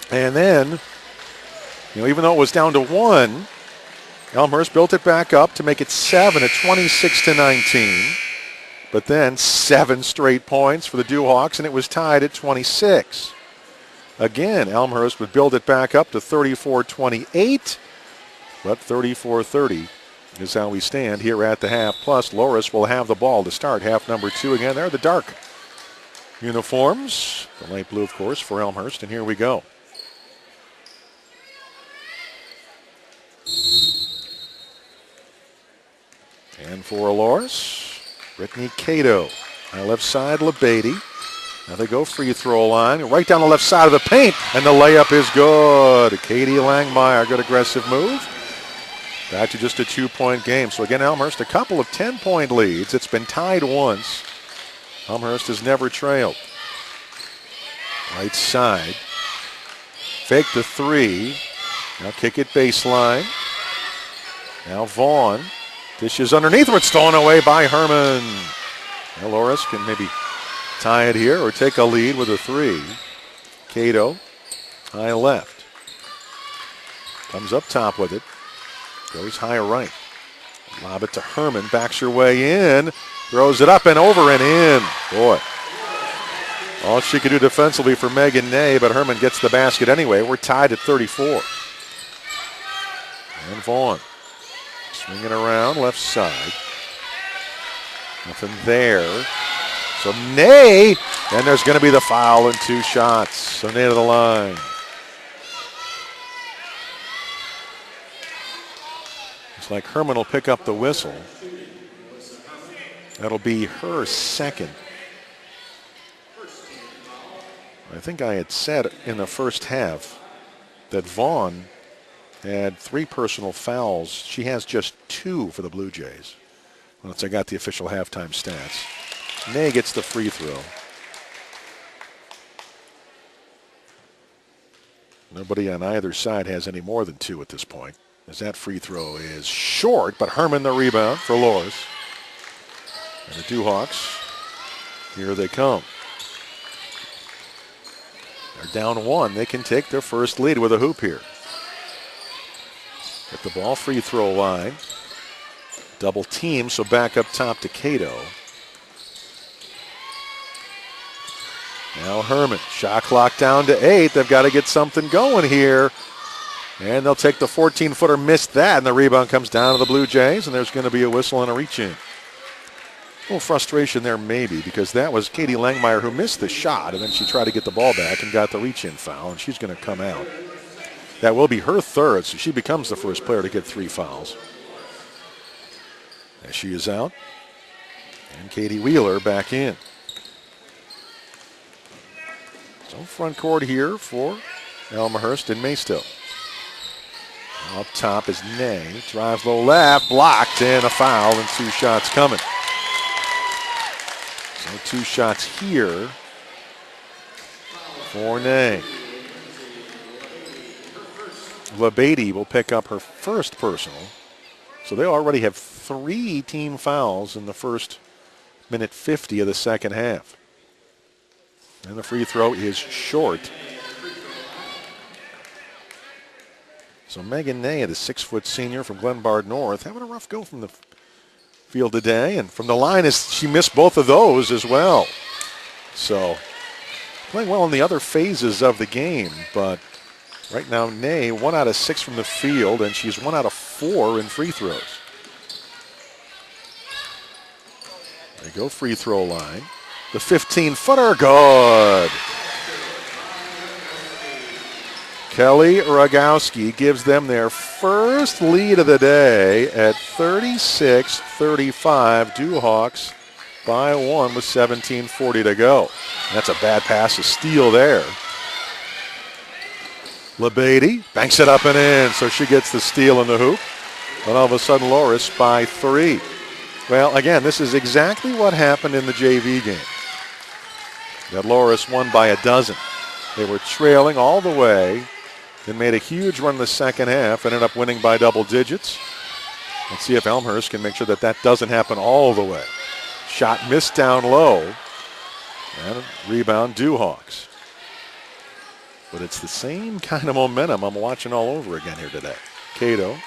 And then, even though it was down to 1, Elmhurst built it back up to make it 7 at 26-19. But then 7 straight points for the Dewhawks, and it was tied at 26. Again, Elmhurst would build it back up to 34-28, but 34-30 is how we stand here at the half. Plus, Loras will have the ball to start half number 2 again. There are the dark uniforms, the light blue, of course, for Elmhurst, and here we go. And for Loras, Brittany Cato. On the left side, LeBeatty. Now they go free throw line. Right down the left side of the paint. And the layup is good. Katie Langmeyer, good aggressive move. Back to just a 2-point game. So again, Elmhurst, a couple of 10-point leads. It's been tied once. Elmhurst has never trailed. Right side. Fake the 3. Now kick it baseline. Now Vaughn. Dishes underneath, but stolen away by Herman. Now Loras can maybe tie it here or take a lead with a 3. Cato, high left. Comes up top with it. Goes high right. Lob it to Herman. Backs her way in. Throws it up and over and in. Boy. All she could do defensively for Megan Ney, but Herman gets the basket anyway. We're tied at 34. And Vaughn. Swinging around left side. Nothing there. So Ney, and there's going to be the foul and 2 shots. So Ney to the line. Looks like Herman will pick up the whistle. That'll be her second. I think I had said in the first half that Vaughn had 3 personal fouls. She has just 2 for the Blue Jays. Once I got the official halftime stats. Ney gets the free throw. Nobody on either side has any more than 2 at this point, as that free throw is short, but Herman the rebound for Loras. And the Dewhawks, here they come. They're down 1. They can take their first lead with a hoop here. Get the ball free throw line. Double team, so back up top to Cato. Now Herman, shot clock down to 8. They've got to get something going here. And they'll take the 14-footer, missed that, and the rebound comes down to the Blue Jays, and there's going to be a whistle and a reach-in. A little frustration there maybe, because that was Katie Langmeyer who missed the shot, and then she tried to get the ball back and got the reach-in foul, and she's going to come out. That will be her 3rd, so she becomes the first player to get 3 fouls. As she is out, and Katie Wheeler back in. So front court here for Elmhurst and Maystill. Up top is Ney, drives low left, blocked, and a foul, and 2 shots coming. So 2 shots here for Ney. LeBeatty will pick up her first personal. So they already have 3 team fouls in the first minute 50 of the second half. And the free throw is short. So Megan Ney, the 6-foot senior from Glenbard North, having a rough go from the field today. And from the line, she missed both of those as well. So playing well in the other phases of the game, but right now, Ney, 1 out of 6 from the field, and she's 1 out of 4 in free throws. They go free throw line. The 15-footer, good. Kelly Rogowski gives them their first lead of the day at 36-35. Dewhawks by one with 17:40 to go. That's a bad pass, a steal there. LeBeatty banks it up and in, so she gets the steal in the hoop. And all of a sudden, Loras by 3. Well, again, this is exactly what happened in the JV game. That Loras won by a dozen. They were trailing all the way, then made a huge run in the second half, ended up winning by double digits. Let's see if Elmhurst can make sure that that doesn't happen all the way. Shot missed down low, and a rebound Dewhawks. But it's the same kind of momentum I'm watching all over again here today. Cato,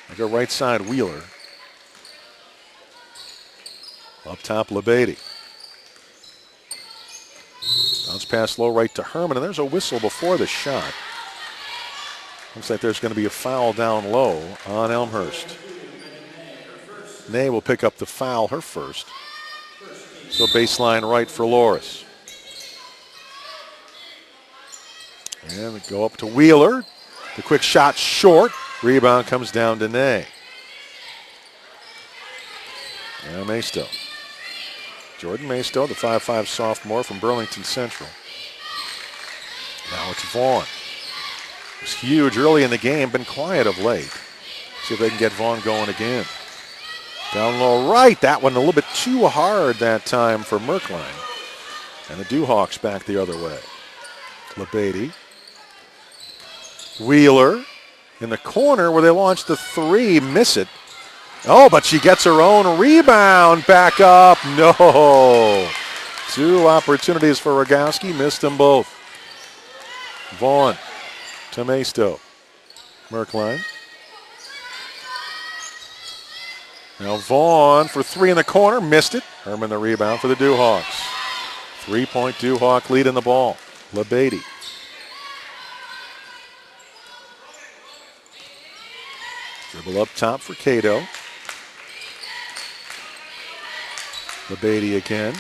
I go right side, Wheeler. Up top, LeBeatty. Bounce pass low right to Herman, and there's a whistle before the shot. Looks like there's going to be a foul down low on Elmhurst. Nay will pick up the foul, her first. So baseline right for Loras. And we go up to Wheeler. The quick shot short. Rebound comes down to Nay. And Maystow. Jordan Maystow, the 5'5 sophomore from Burlington Central. Now it's Vaughn. It was huge early in the game, been quiet of late. See if they can get Vaughn going again. Down low right, that one a little bit too hard that time for Merkline. And the Dewhawks back the other way. LeBeatty. Wheeler in the corner where they launched the three, miss it. Oh, but she gets her own rebound back up. No. 2 opportunities for Rogowski, missed them both. Vaughn to Maystow. Merkline. Now Vaughn for 3 in the corner, missed it. Herman the rebound for the Dewhawks. 3-point Dewhawk lead in the ball. LeBeatty. Dribble up top for Cato. LeBeatty again.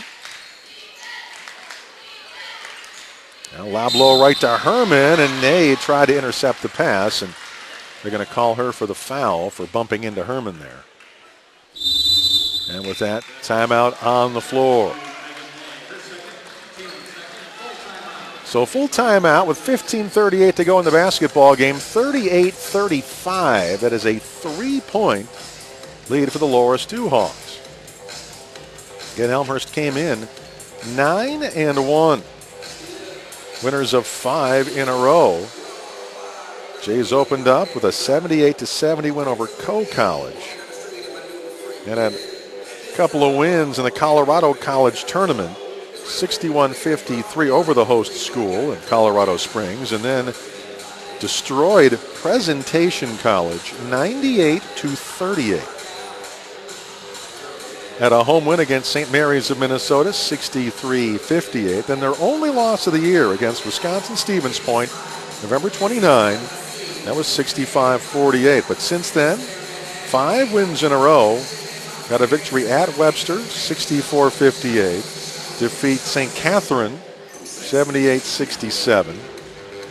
Now lob low right to Herman, and Nay tried to intercept the pass, and they're going to call her for the foul for bumping into Herman there. And with that, timeout on the floor. So full timeout with 15:38 to go in the basketball game, 38-35. That is a 3-point lead for the Loras Dewhawks. Again, Elmhurst came in 9-1. Winners of 5 in a row. Jays opened up with a 78-70 win over Coe College. And a couple of wins in the Colorado College tournament. 61-53 over the host school in Colorado Springs. And then destroyed Presentation College 98-38. Had a home win against St. Mary's of Minnesota, 63-58. Then their only loss of the year against Wisconsin Stevens Point, November 29. That was 65-48. But since then, 5 wins in a row. Got a victory at Webster, 64-58. Defeat St. Catherine, 78-67.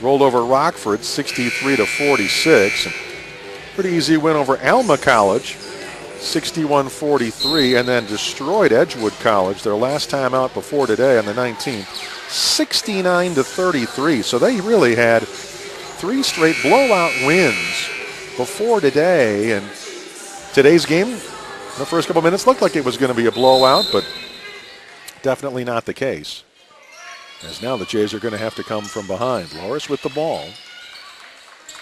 Rolled over Rockford, 63-46. Pretty easy win over Alma College, 61-43, and then destroyed Edgewood College their last time out before today on the 19th, 69-33. So they really had 3 straight blowout wins before today. And today's game, in the first couple minutes, looked like it was going to be a blowout, but definitely not the case. As now the Jays are going to have to come from behind. Loras with the ball.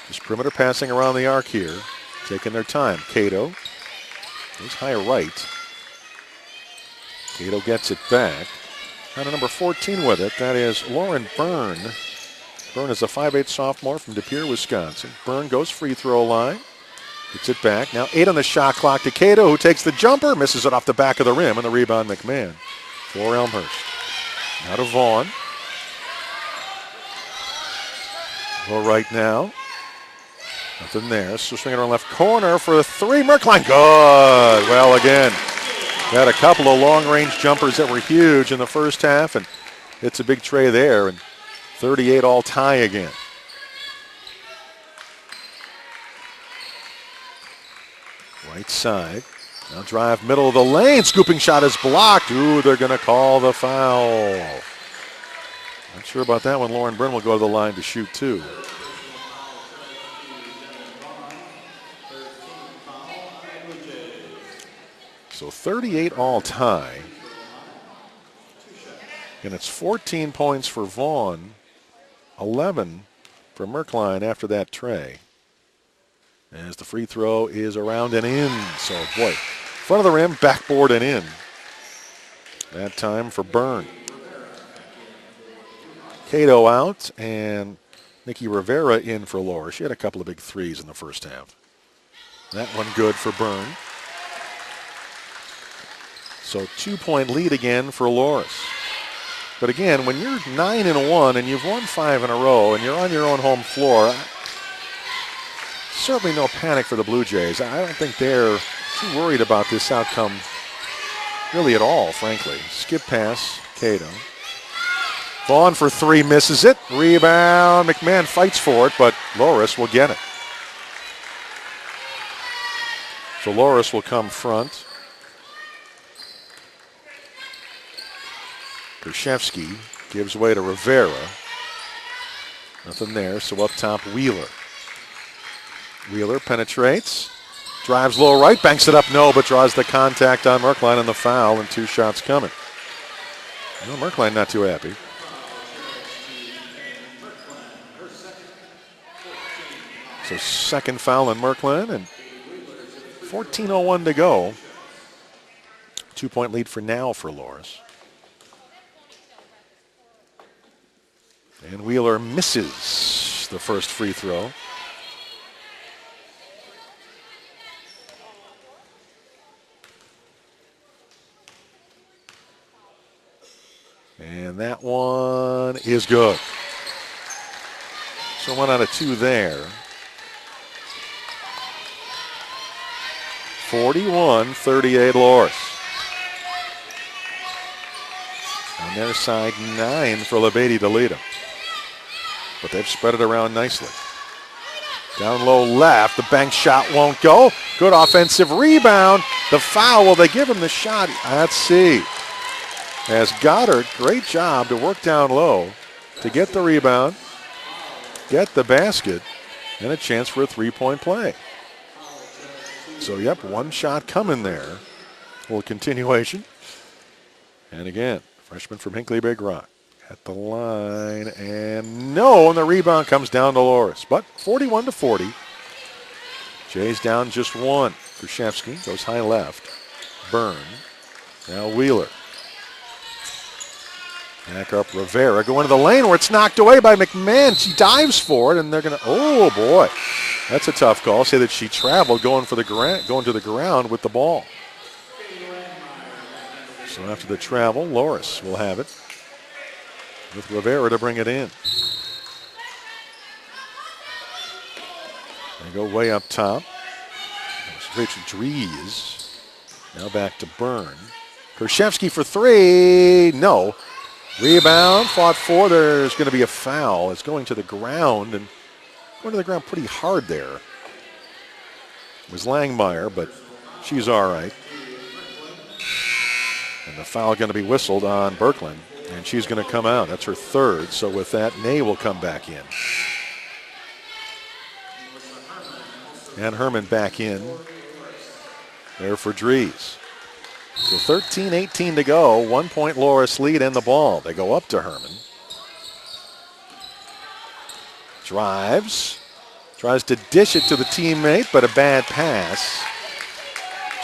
Just perimeter passing around the arc here, taking their time. Cato. He's high right. Cato gets it back. And a number 14 with it. That is Lauren Byrne. Byrne is a 5'8 sophomore from De Pere, Wisconsin. Byrne goes free throw line. Gets it back. Now 8 on the shot clock to Cato, who takes the jumper. Misses it off the back of the rim. And the rebound, McMahon for Elmhurst. Now to Vaughn. Well, right now. Nothing there. So swinging around left corner for a 3. Merkline, good. Well, again, had a couple of long-range jumpers that were huge in the first half, and it's a big tray there, and 38 all tie again. Right side. Now drive middle of the lane. Scooping shot is blocked. Ooh, they're going to call the foul. Not sure about that one. Lauren Byrne will go to the line to shoot two. So 38 all tie. And it's 14 points for Vaughn, 11 for Merkline after that tray. As the free throw is around and in. So, boy, front of the rim, backboard and in. That time for Byrne. Cato out and Nikki Rivera in for Loras. She had a couple of big threes in the first half. That one good for Byrne. So 2-point lead again for Loras. But again, when you're 9-1 and you've won 5 in a row and you're on your own home floor, certainly no panic for the Blue Jays. I don't think they're too worried about this outcome really at all, frankly. Skip pass, Cato. Vaughn for three, misses it. Rebound, McMahon fights for it, but Loras will get it. So Loras will come front. Krzyzewski gives way to Rivera. Nothing there, so up top, Wheeler. Wheeler penetrates, drives low right, banks it up, no, but draws the contact on Merkline and the foul, and 2 shots coming. Well, Merkline not too happy. So second foul on Merkline, and 14:01 to go. 2-point lead for now for Loras. And Wheeler misses the first free throw. And that one is good. So 1 out of 2 there. 41-38 Loras. On their side, 9 for Labady to lead them. But they've spread it around nicely. Down low left, the bank shot won't go. Good offensive rebound. The foul, will they give him the shot? Let's see. As Goddard, great job to work down low to get the rebound, get the basket, and a chance for a 3-point play. So, yep, 1 shot coming there. A little continuation. And again, freshman from Hinckley Big Rock at the line. And no, and the rebound comes down to Loras. But 41-40. Jays down just 1. Krzyzewski goes high left. Byrne. Now Wheeler. Back up Rivera. Go into the lane where it's knocked away by McMahon. She dives for it, and they're going to, oh boy. That's a tough call. Say that she traveled going to the ground with the ball. So after the travel, Loras will have it with Rivera to bring it in. They go way up top. Rachel Dries. Now back to Byrne. Krzyzewski for 3. No. Rebound, fought for. There's going to be a foul. It's going to the ground, and going to the ground pretty hard there. It was Langmeyer, but she's all right. And the foul going to be whistled on Birkeland, and she's going to come out. That's her 3rd. So with that, Ney will come back in. And Herman back in there for Dries. So 13-18 to go. 1-point Loras lead and the ball. They go up to Herman. Drives. Tries to dish it to the teammate, but a bad pass.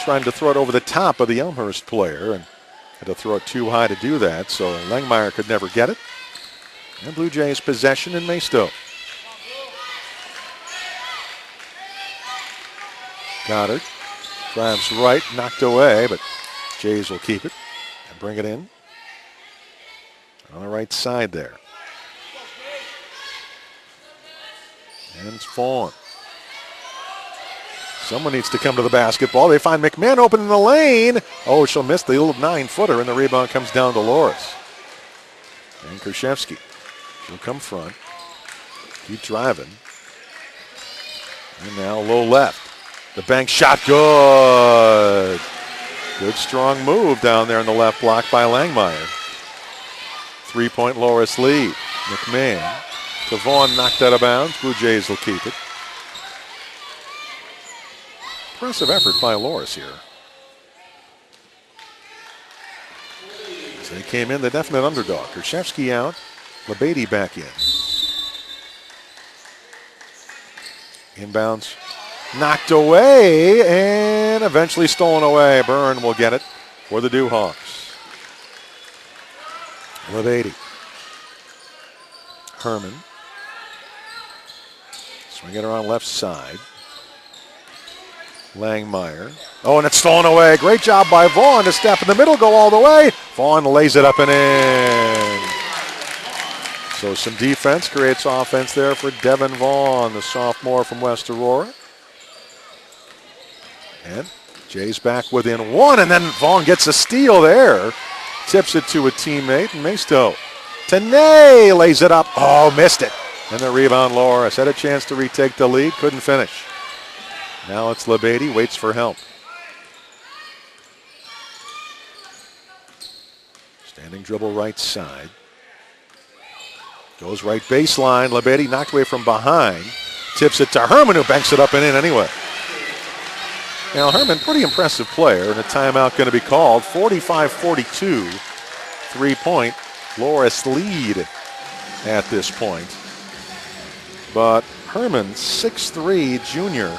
Trying to throw it over the top of the Elmhurst player, and had to throw it too high to do that, so Langmeyer could never get it. And Blue Jays possession in Maystow. Goddard drives right, knocked away, but Jays will keep it and bring it in on the right side there. And it's Vaughn. Someone needs to come to the basketball. They find McMahon open in the lane. Oh, she'll miss the little 9-footer, and the rebound comes down to Loras. And Krzyzewski. She'll come front. Keep driving. And now low left. The bank shot, good. Good strong move down there in the left block by Langmeyer. 3-point Loras lead. McMahon to Vaughn, knocked out of bounds. Blue Jays will keep it. Impressive effort by Loras here. So they came in the definite underdog. Krzyzewski out, Lebeide back in. Inbounds, knocked away and eventually stolen away. Byrne will get it for the Dewhawks. Lebeide. Herman. Swing it around left side. Langmeyer. Oh, and it's stolen away. Great job by Vaughn to step in the middle, go all the way. Vaughn lays it up and in. So some defense creates offense there for Devin Vaughn, the sophomore from West Aurora. And Jay's back within one, and then Vaughn gets a steal there. Tips it to a teammate, and Maisto. Tanay lays it up. Oh, missed it. And the rebound, Loras had a chance to retake the lead, couldn't finish. Now it's Lebeide, waits for help. Standing dribble right side. Goes right baseline. Lebeide knocked away from behind. Tips it to Herman, who banks it up and in anyway. Now Herman, pretty impressive player, and a timeout going to be called. 45-42, 3-point. Loras lead at this point. But Herman, 6'3", junior,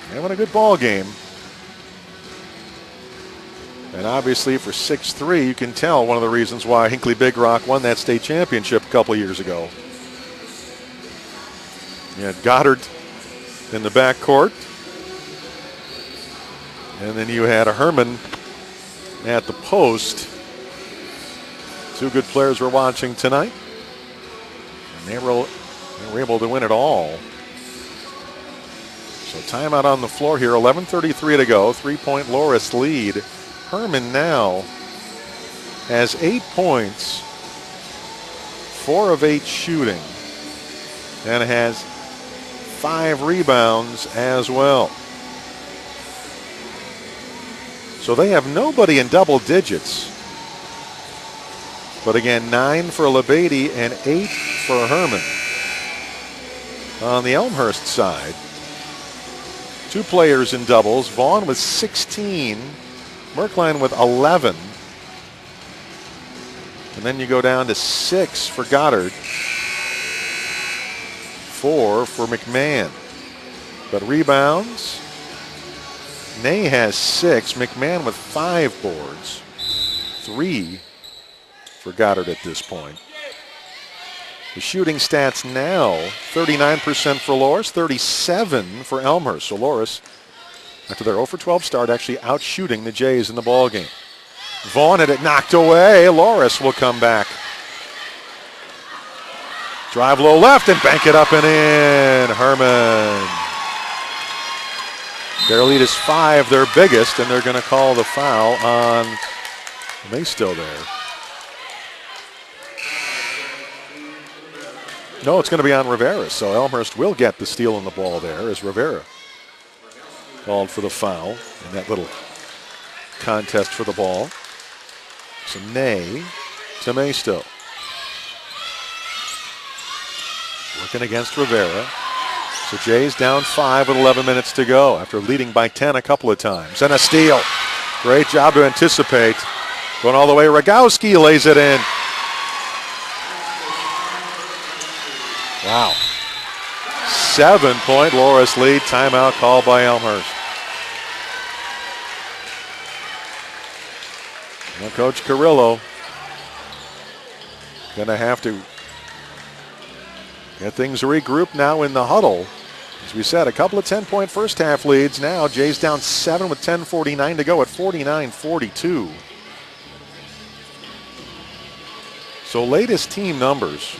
having a good ball game. And obviously for 6'3", you can tell one of the reasons why Hinckley Big Rock won that state championship a couple years ago. You had Goddard in the backcourt. And then you had a Herman at the post. Two good players we're watching tonight. And they were able to win it all. So timeout on the floor here, 11:33 to go, 3-point Loras lead. Herman now has 8 points, 4 of 8 shooting, and has 5 rebounds as well. So they have nobody in double digits. But again, 9 for Lebeide and 8 for Herman. On the Elmhurst side, 2 players in doubles. Vaughn with 16, Merkline with 11. And then you go down to 6 for Goddard, 4 for McMahon. But rebounds, Ney has 6, McMahon with 5 boards, 3 for Goddard at this point. The shooting stats now, 39% for Loras, 37% for Elmhurst. So Loras, after their 0 for 12 start, actually out shooting the Jays in the ballgame. Vaughn had it knocked away. Loras will come back. Drive low left and bank it up and in. Herman. Their lead is 5, their biggest, and they're going to call the foul on Maisto there. No, it's going to be on Rivera, so Elmhurst will get the steal on the ball there as Rivera called for the foul in that little contest for the ball. So Ney to Maisto. Working against Rivera. So Jays down 5 with 11 minutes to go after leading by 10 a couple of times. And a steal. Great job to anticipate. Going all the way, Rogowski lays it in. Wow. 7-point Loras lead. Timeout called by Elmhurst. Well, Coach Carrillo going to have to get things regrouped now in the huddle. As we said, a couple of 10-point first half leads. Now Jays down 7 with 10:49 to go at 49-42. So latest team numbers.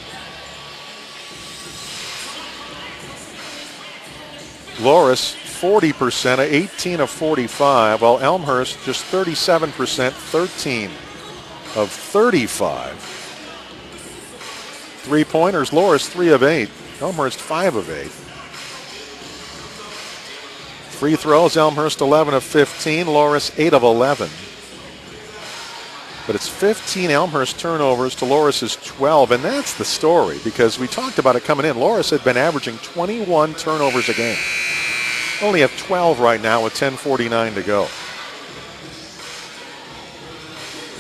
Loras 40%, 18 of 45, while Elmhurst just 37%, 13 of 35. 3-pointers, Loras 3 of 8, Elmhurst 5 of 8. Free throws, Elmhurst 11 of 15, Loras 8 of 11. But it's 15 Elmhurst turnovers to Loras' 12, and that's the story because we talked about it coming in. Loras had been averaging 21 turnovers a game. Only have 12 right now with 10:49 to go.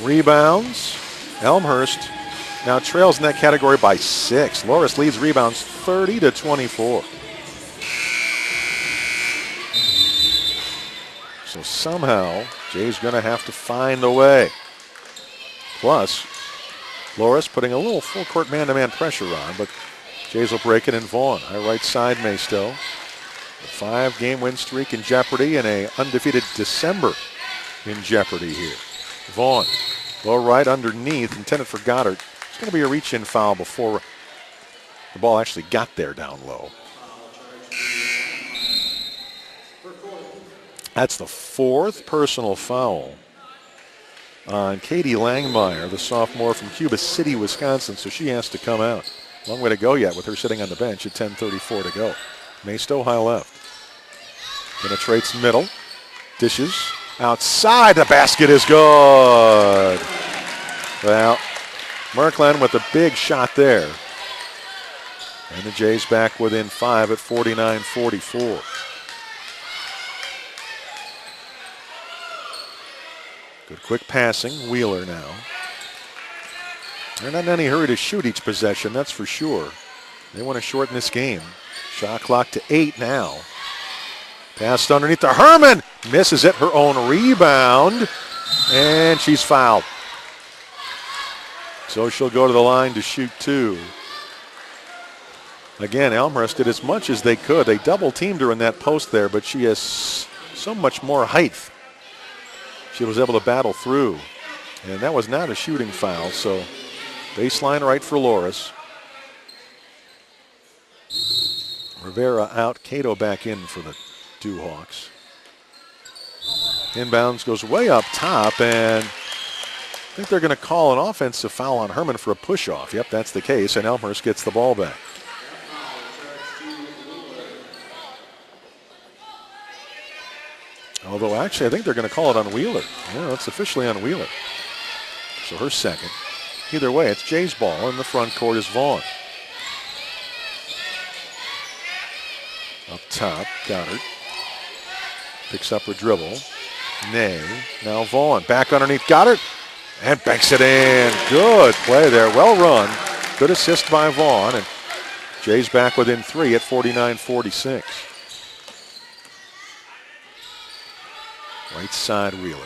Rebounds, Elmhurst now trails in that category by 6. Loras leads rebounds 30-24. So somehow, Jay's going to have to find a way. Plus, Loras putting a little full-court man-to-man pressure on, but Jays will break it in Vaughn. High right side, Maystow. A 5-game win streak in jeopardy and a undefeated December in jeopardy here. Vaughn, low right underneath, intended for Goddard. It's going to be a reach-in foul before the ball actually got there down low. That's the 4th personal foul on Katie Langmeyer, the sophomore from Cuba City, Wisconsin, so she has to come out. Long way to go yet with her sitting on the bench at 10:34 to go. Maystow high left. Penetrates middle. Dishes outside. The basket is good. Well, Merkland with a big shot there. And the Jays back within 5 at 49-44. Good quick passing. Wheeler now. They're not in any hurry to shoot each possession, that's for sure. They want to shorten this game. Shot clock to 8 now. Passed underneath to Herman. Misses it, her own rebound. And she's fouled. So she'll go to the line to shoot 2. Again, Elmhurst did as much as they could. They double-teamed her in that post there, but she has so much more height. She was able to battle through. And that was not a shooting foul, so baseline right for Loras. Rivera out, Cato back in for the Dewhawks. Inbounds goes way up top, and I think they're going to call an offensive foul on Herman for a push-off. Yep, that's the case, and Elmhurst gets the ball back. Although, actually, I think they're going to call it on Wheeler. Yeah, it's officially on Wheeler. So her second. Either way, it's Jay's ball. In the front court is Vaughn. Up top, Goddard. Picks up her dribble. Nay. Now Vaughn. Back underneath Goddard. And banks it in. Good play there. Well run. Good assist by Vaughn. And Jay's back within 3 at 49-46. Right side Wheeler.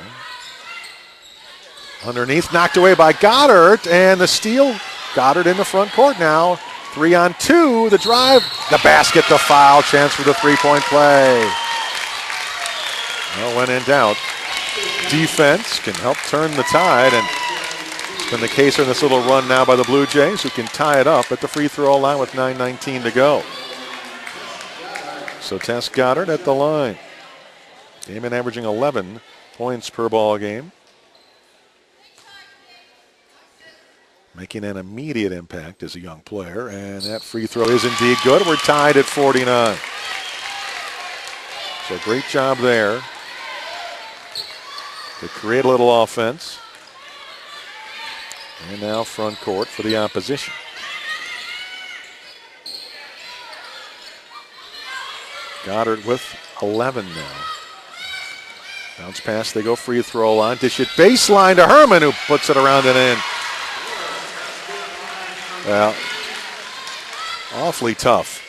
Underneath, knocked away by Goddard, and the steal. Goddard in the front court now. 3-on-2, the drive, the basket, the foul, chance for the three-point play. Well, when in doubt, defense can help turn the tide, and it's been the case in this little run now by the Blue Jays, who can tie it up at the free throw line with 9:19 to go. So Tess Goddard at the line. Damon averaging 11 points per ball game. Making an immediate impact as a young player, and that free throw is indeed good. We're tied at 49. So great job there to create a little offense. And now front court for the opposition. Goddard with 11 now. Bounce pass, they go free throw line. Dish it baseline to Herman, who puts it around and in. Well, awfully tough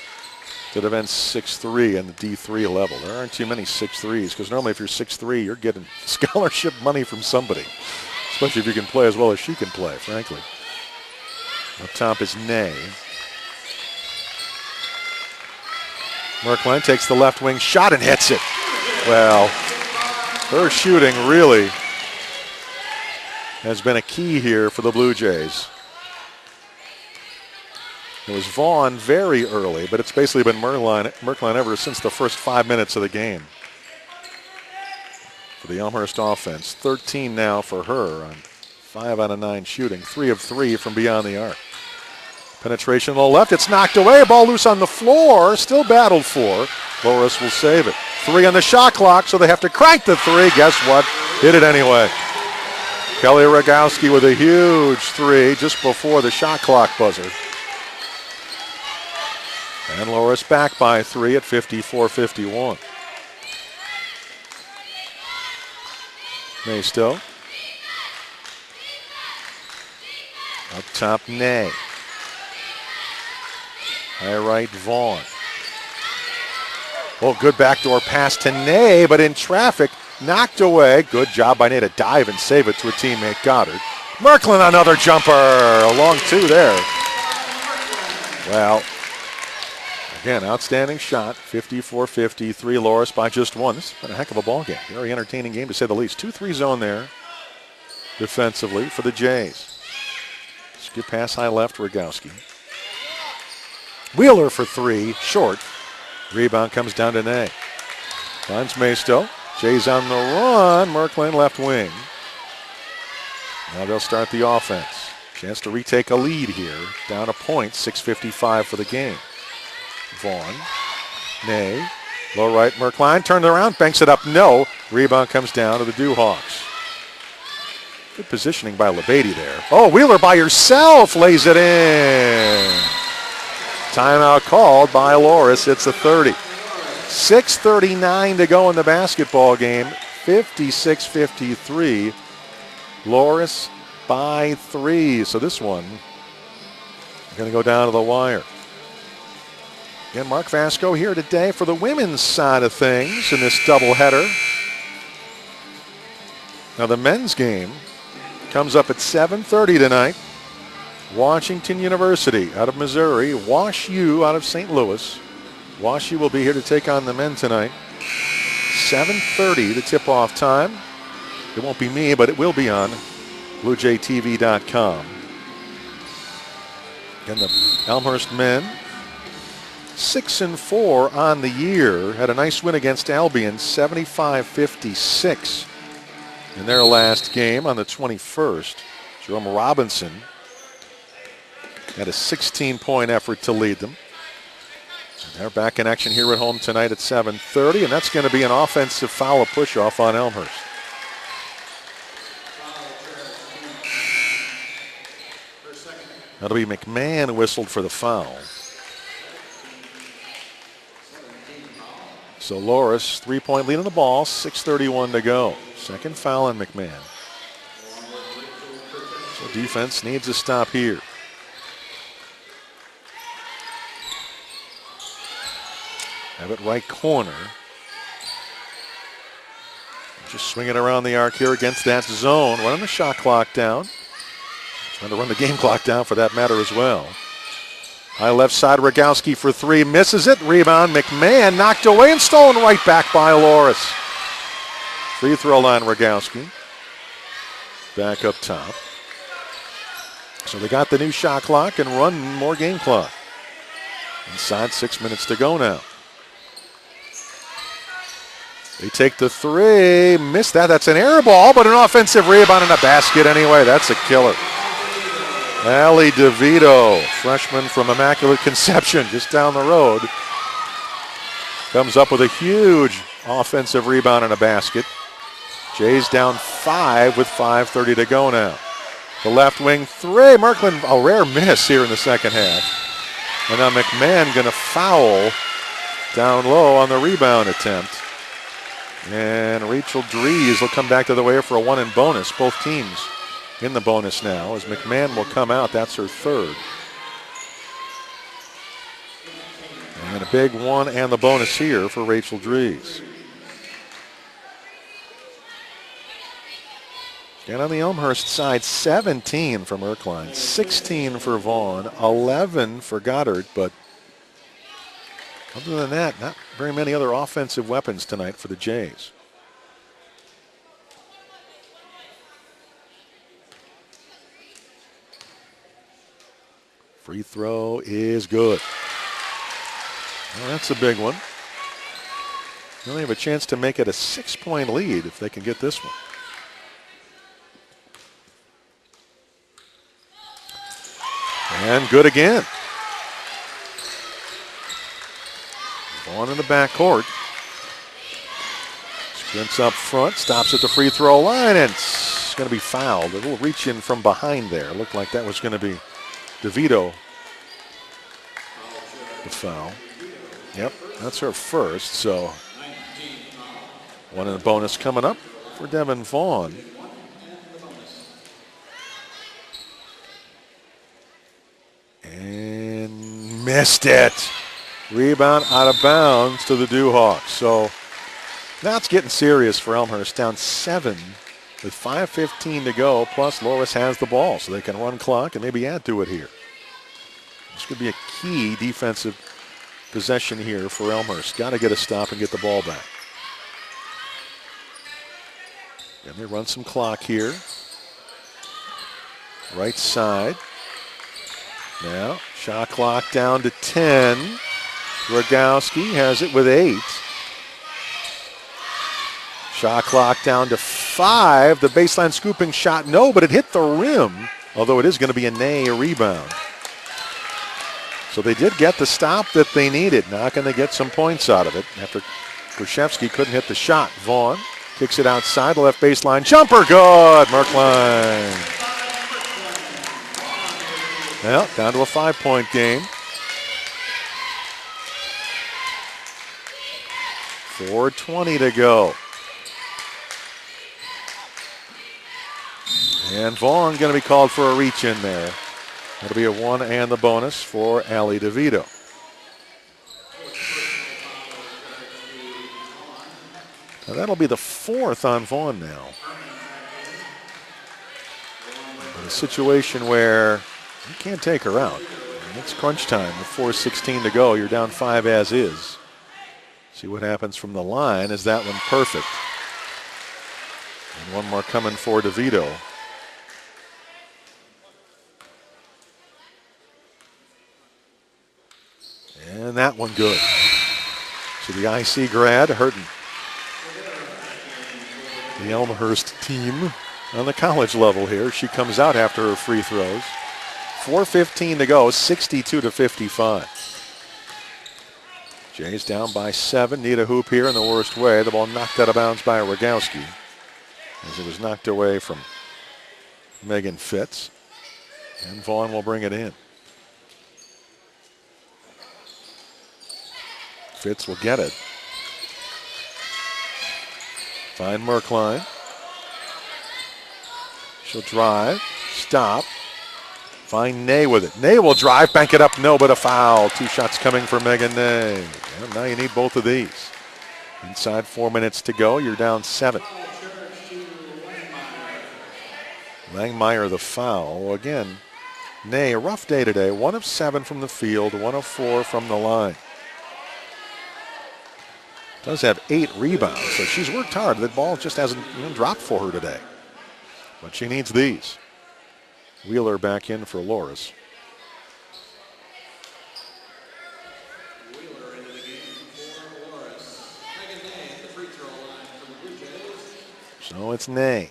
to defend 6'3" and the D3 level. There aren't too many 6'3s, because normally if you're 6'3", you're getting scholarship money from somebody, especially if you can play as well as she can play, frankly. Up top is Nay. Merkline takes the left wing shot and hits it. Well, her shooting really has been a key here for the Blue Jays. It was Vaughn very early, but it's basically been Merkline ever since the first 5 minutes of the game. For the Elmhurst offense, 13 now for her on 5 out of 9 shooting, 3 of 3 from beyond the arc. Penetration on the left, it's knocked away, ball loose on the floor, still battled for. Loras will save it. 3 on the shot clock, so they have to crank the 3. Guess what? Hit it anyway. Kelly Rogowski with a huge 3 just before the shot clock buzzer. And Loras back by 3 at 54-51. Maystow. Up top, Ney. High right, Vaughn. Oh, good backdoor pass to Ney, but in traffic, knocked away. Good job by Ney to dive and save it to a teammate, Goddard. Merklin, another jumper. A long 2 there. Well, again, outstanding shot. 54-53, Loras by just 1. This has been a heck of a ball game. Very entertaining game to say the least. 2-3 zone there defensively for the Jays. Skip pass high left, Rogowski. Wheeler for 3, short. Rebound comes down to Ney. Finds Maystow. Jays on the run. Merklin left wing. Now they'll start the offense. Chance to retake a lead here. Down a point, 6:55 for the game. Vaughn. Ney. Low right, Merklin. Turned around, banks it up. No. Rebound comes down to the Dewhawks. Good positioning by Labady there. Oh, Wheeler by herself lays it in. Timeout called by Loras. It's a 30. 6:39 to go in the basketball game. 56-53. Loras by 3. So this one going to go down to the wire. And Mark Vasco here today for the women's side of things in this doubleheader. Now the men's game comes up at 7:30 tonight. Washington University out of Missouri. Wash U out of St. Louis. Wash U will be here to take on the men tonight. 7:30 the tip-off time. It won't be me, but it will be on BlueJayTV.com. And the Elmhurst men, 6-4 on the year. Had a nice win against Albion, 75-56 in their last game on the 21st. Jerome Robinson had a 16-point effort to lead them. And they're back in action here at home tonight at 7:30, and that's going to be an offensive foul, a push-off on Elmhurst. That'll be McMahon whistled for the foul. So Loras, 3-point lead on the ball, 6:31 to go. Second foul on McMahon. So defense needs a stop here. Have it right corner. Just swing it around the arc here against that zone. Running the shot clock down. Trying to run the game clock down for that matter as well. High left side, Rogowski for 3. Misses it. Rebound. McMahon knocked away and stolen right back by Loras. Free throw line, Rogowski. Back up top. So they got the new shot clock and run more game clock. Inside 6 minutes to go now. They take the 3, missed that. That's an air ball, but an offensive rebound and a basket anyway. That's a killer. Allie DeVito, freshman from Immaculate Conception, just down the road, comes up with a huge offensive rebound and a basket. Jays down 5 with 5:30 to go now. The left wing 3, Merklin, a rare miss here in the second half. And now McMahon going to foul down low on the rebound attempt. And Rachel Dries will come back to the way for a 1 in bonus. Both teams in the bonus now as McMahon will come out. That's her 3rd. And a big 1 and the bonus here for Rachel Dries. And on the Elmhurst side, 17 for Merklin, 16 for Vaughn, 11 for Goddard, but other than that, not very many other offensive weapons tonight for the Jays. Free throw is good. Well, that's a big one. They only have a chance to make it a 6-point lead if they can get this one. And good again. Vaughn in the backcourt. Sprints up front, stops at the free throw line, and it's going to be fouled. A little reach in from behind there. Looked like that was going to be DeVito. The foul. Yep, that's her first. So one in the bonus coming up for Devin Vaughn. And missed it. Rebound out of bounds to the Dewhawks. So now it's getting serious for Elmhurst. Down 7 with 5:15 to go. Plus Loras has the ball, so they can run clock and maybe add to it here. This could be a key defensive possession here for Elmhurst. Got to get a stop and get the ball back. And they run some clock here. Right side. Now, shot clock down to 10. Rogowski has it with 8. Shot clock down to 5. The baseline scooping shot, no, but it hit the rim, although it is going to be a Ney rebound. So they did get the stop that they needed. Not going to get some points out of it after Krzyzewski couldn't hit the shot. Vaughn kicks it outside, the left baseline. Jumper, good. Merkline. Well, down to a 5-point game. 4:20 to go. And Vaughn going to be called for a reach in there. That'll be a 1 and the bonus for Ali DeVito. Now that'll be the 4th on Vaughn now. In a situation where you can't take her out. It's crunch time with 4:16 to go. You're down 5 as is. See what happens from the line. Is that one perfect? And one more coming for DeVito. And that one good. So the IC grad hurting the Elmhurst team on the college level here. She comes out after her free throws. 4:15 to go, 62 to 55. Jays down by 7. Need a hoop here in the worst way. The ball knocked out of bounds by Rogowski as it was knocked away from Megan Fitz. And Vaughn will bring it in. Fitz will get it. Find Merkline. She'll drive, stop. Find Ney with it. Ney will drive, bank it up, no, but a foul. 2 shots coming for Megan Ney. Well, now you need both of these. Inside 4 minutes to go, you're down 7. Langmeyer the foul. Again, Ney, a rough day today. 1 of 7 from the field, 1 of 4 from the line. Does have 8 rebounds, so she's worked hard. The ball just hasn't dropped for her today. But she needs these. Wheeler back in for Loras. Wheeler into the game for Loras. Megan Ney at the free throw line for the Blue Jays. So it's Ney.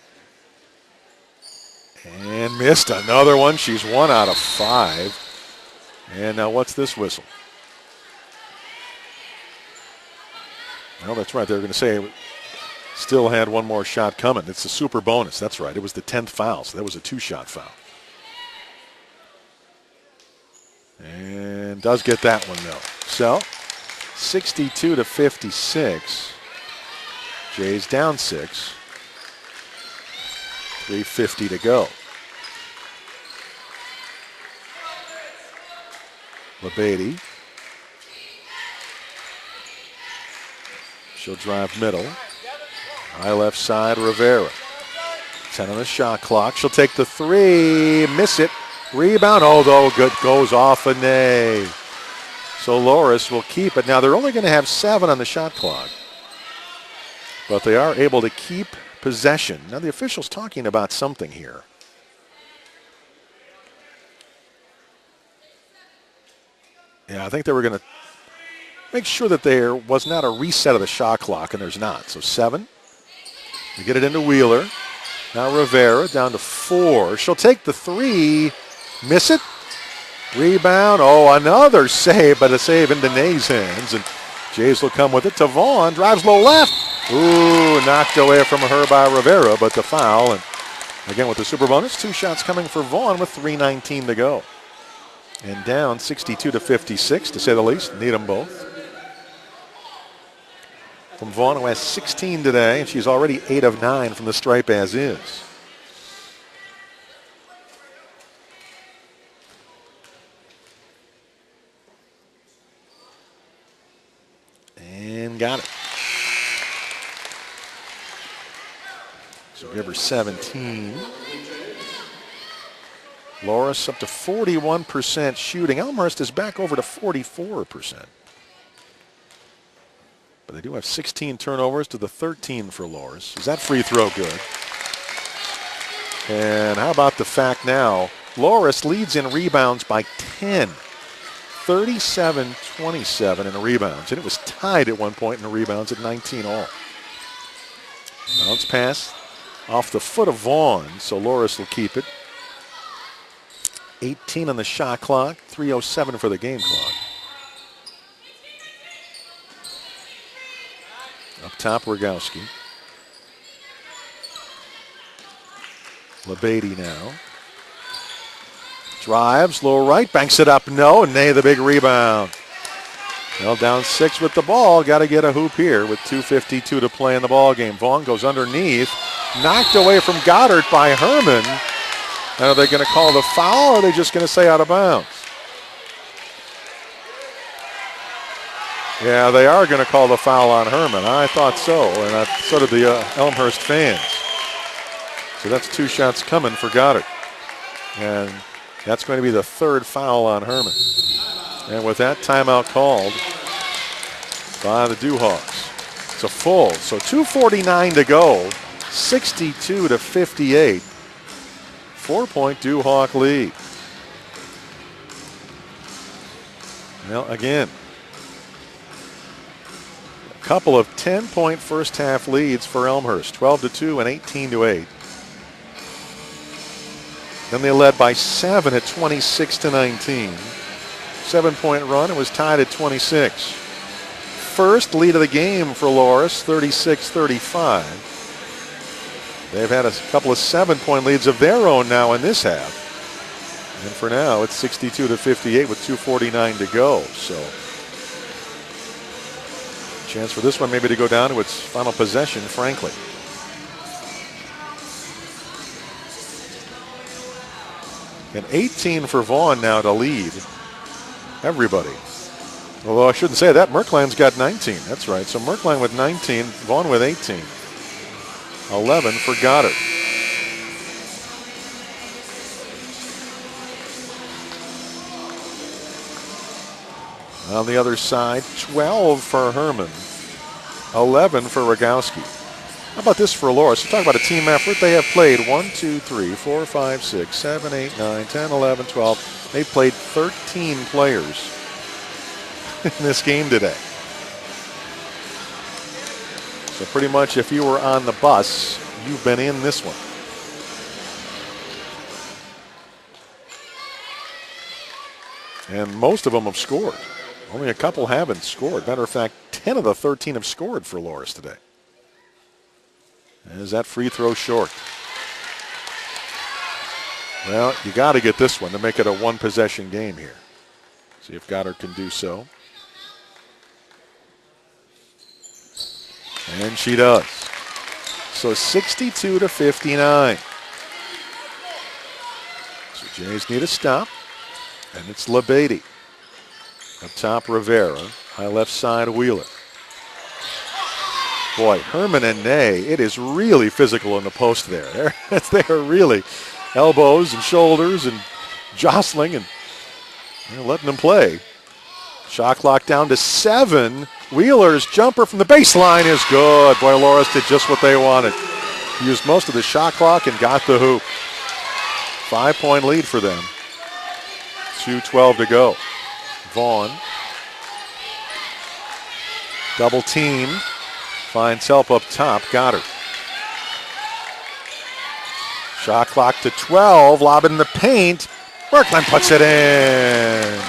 And missed another one. She's 1 out of 5. And now what's this whistle? Well, that's right. They were going to say still had one more shot coming. It's a super bonus. That's right. It was the 10th foul, so that was a 2-shot foul. And does get that one, though. So, 62 to 56. Jays down 6. 3:50 to go. LeBady. She'll drive middle. High left side, Rivera. 10 on the shot clock. She'll take the 3. Miss it. Rebound. Oh, though, good. Goes off a Ney. So Loras will keep it. Now, they're only going to have 7 on the shot clock. But they are able to keep possession. Now, the official's talking about something here. Yeah, I think they were going to make sure that there was not a reset of the shot clock, and there's not. So 7. You get it into Wheeler. Now Rivera down to 4. She'll take the 3. Miss it. Rebound. Oh, another save, but a save into Ney's hands. And Jays will come with it to Vaughn. Drives low left. Ooh, knocked away from her by Rivera, but the foul. And again with the super bonus, 2 shots coming for Vaughn with 3:19 to go. And down 62-56, to say the least. Need them both. From Vaughn, who has 16 today, and she's already 8 of 9 from the stripe as is. And got it. So give her 17. Loras up to 41% shooting. Elmhurst is back over to 44%. But they do have 16 turnovers to the 13 for Loras. Is that free throw good? And how about the fact now, Loras leads in rebounds by 10. 37-27 in rebounds. And it was tied at one point in the rebounds at 19 all. Bounce pass off the foot of Vaughn, so Loras will keep it. 18 on the shot clock, 3:07 for the game clock. Up top, Rogowski. LeBady now. Drives, low right, banks it up, no, and Nay the big rebound. Well, down 6 with the ball. Got to get a hoop here with 2:52 to play in the ball game. Vaughn goes underneath. Knocked away from Goddard by Herman. And are they going to call the foul, or are they just going to say out of bounds? Yeah, they are going to call the foul on Herman. I thought so, and so did the Elmhurst fans. So that's 2 shots coming for Goddard. And that's going to be the 3rd foul on Herman. And with that timeout called by the Dewhawks. It's a full, so 2:49 to go, 62-58. 4-point Dewhawk lead. Well, again, a couple of 10-point first half leads for Elmhurst, 12-2 and 18-8. Then they led by 7 at 26-19. 7-point run, it was tied at 26. First lead of the game for Loras, 36-35. They've had a couple of 7-point leads of their own now in this half. And for now, it's 62-58 with 2:49 to go. So, chance for this one maybe to go down to its final possession, frankly. And 18 for Vaughn now to lead everybody. Although I shouldn't say that, Merkline's got 19. That's right. So Merkline with 19, Vaughn with 18. 11 for Goddard. On the other side, 12 for Herman, 11 for Rogowski. How about this for Loras? Talk about a team effort. They have played 1, 2, 3, 4, 5, 6, 7, 8, 9, 10, 11, 12. They've played 13 players in this game today. So pretty much if you were on the bus, you've been in this one. And most of them have scored. Only a couple haven't scored. Matter of fact, 10 of the 13 have scored for Loras today. Is that free throw short? Well, you got to get this one to make it a 1-possession game here. See if Goddard can do so. And she does. So 62-59. So Jays need a stop. And it's LeBady. Up top, Rivera. High left side, Wheeler. Boy, Herman and Nay, it is really physical in the post there. They're really elbows and shoulders and jostling and letting them play. Shot clock down to 7. Wheeler's jumper from the baseline is good. Boy, Loras did just what they wanted. Used most of the shot clock and got the hoop. 5-point lead for them. 2:12 to go. Vaughn. Double team. Finds help up top. Goddard. Shot clock to 12. Lob in the paint. Merkline puts it in.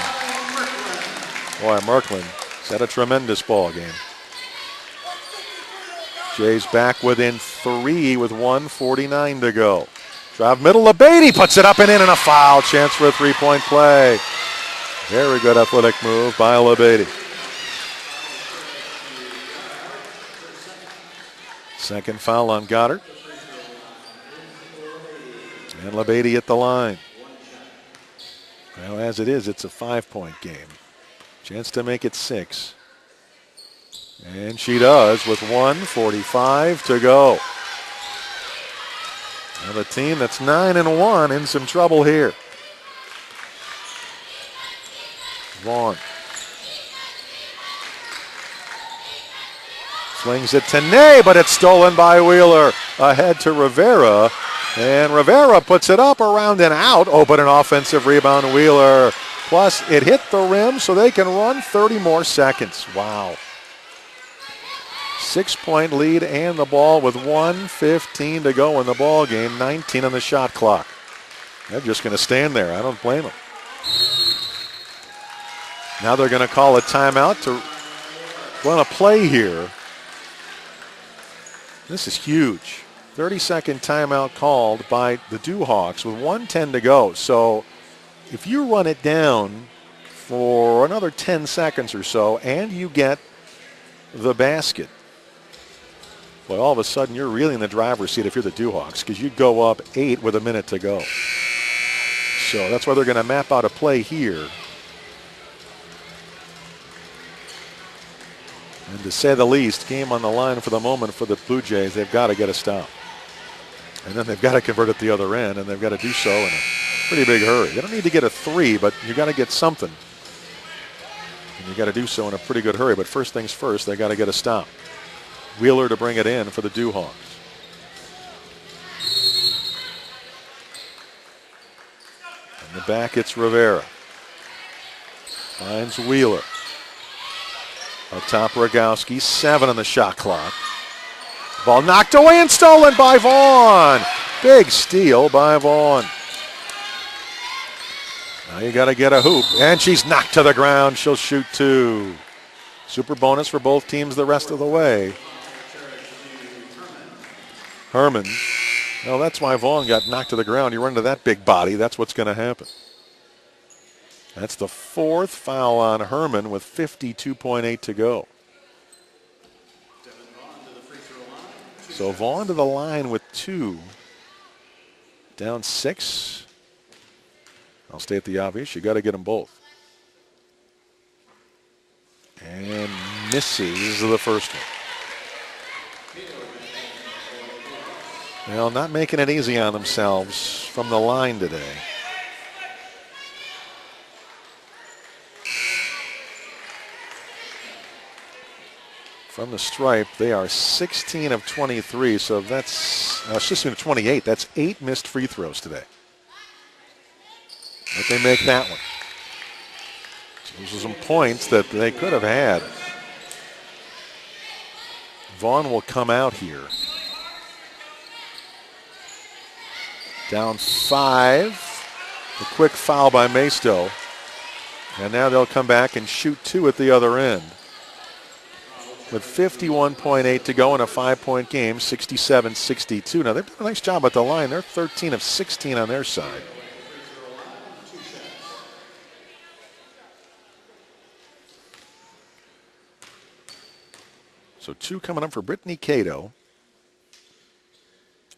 Boy, Merkline has had a tremendous ball game. Jays back within 3 with 1:49 to go. Drive middle, Beatty puts it up and in, and a foul. Chance for a three-point play. Very good athletic move by LeBeatty. Second foul on Goddard. And LeBeatty at the line. Well, as it is, it's a 5-point game. Chance to make it 6. And she does with 1:45 to go. Now the team that's 9-1 in some trouble here. Vaughn. Slings it to Ney, but it's stolen by Wheeler. Ahead to Rivera. And Rivera puts it up, around and out. Oh, but an offensive rebound, Wheeler. Plus, it hit the rim, so they can run 30 more seconds. Wow. 6-point lead and the ball with 1:15 to go in the ball game. 19 on the shot clock. They're just going to stand there. I don't blame them. Now they're going to call a timeout to run a play here. This is huge. 30-second timeout called by the Dewhawks with 1:10 to go. So if you run it down for another 10 seconds or so and you get the basket, well, all of a sudden you're really in the driver's seat if you're the Dewhawks, because you go up 8 with a minute to go. So that's why they're going to map out a play here. And to say the least, game on the line for the moment for the Blue Jays. They've got to get a stop. And then they've got to convert at the other end, and they've got to do so in a pretty big hurry. They don't need to get a 3, but you got to get something. And you got to do so in a pretty good hurry. But first things first, they got to get a stop. Wheeler to bring it in for the Dewhawks. In the back, it's Rivera. Finds Wheeler. Up top, Rogowski, 7 on the shot clock. Ball knocked away and stolen by Vaughn. Big steal by Vaughn. Now you got to get a hoop, and she's knocked to the ground. She'll shoot 2. Super bonus for both teams the rest of the way. Herman. Well, that's why Vaughn got knocked to the ground. You run into that big body, that's what's going to happen. That's the 4th foul on Herman with 52.8 to go. So Vaughn to the line with 2. Down 6. I'll state the obvious. You got to get them both. And misses the first one. Well, not making it easy on themselves from the line today. From the stripe, they are 16 of 23, so that's, 16 of 28. That's 8 missed free throws today. But they make that one. So those are some points that they could have had. Vaughn will come out here. Down 5. A quick foul by Maisto. And now they'll come back and shoot 2 at the other end. With 51.8 to go in a 5-point game, 67-62. Now, they've done a nice job at the line. They're 13 of 16 on their side. So 2 coming up for Brittany Cato.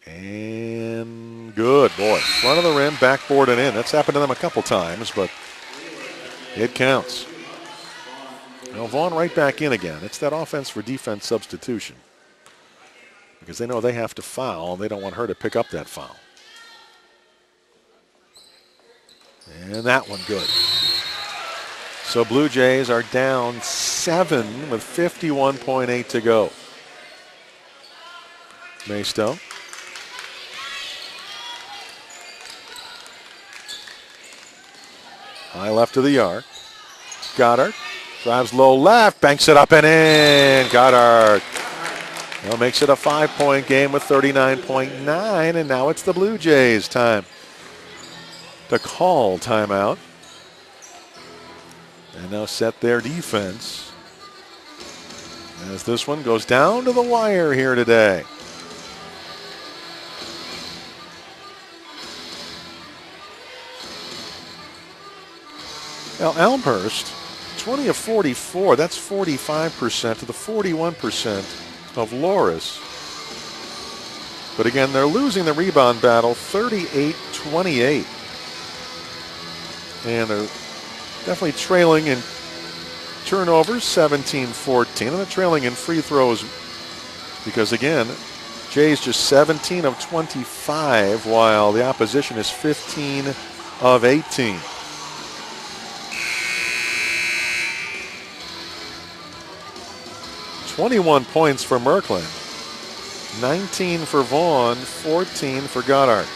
And good, boy. Front of the rim, backboard and in. That's happened to them a couple times, but it counts. Now Vaughn right back in again. It's that offense for defense substitution. Because they know they have to foul, and they don't want her to pick up that foul. And that one good. So Blue Jays are down 7 with 51.8 to go. Maisto. High left of the arc. Goddard. Drives low left, banks it up and in. Goddard. Well, makes it a 5-point game with 39.9, and now it's the Blue Jays' time to call timeout. And now set their defense. as this one goes down to the wire here today. Now Elmhurst, 20 of 44, that's 45% to the 41% of Loras. But again, they're losing the rebound battle 38-28. And they're definitely trailing in turnovers 17-14. And they're trailing in free throws because, again, Jay's just 17 of 25 while the opposition is 15 of 18. "21 points for Merklin, 19 for Vaughn, 14 for Goddard.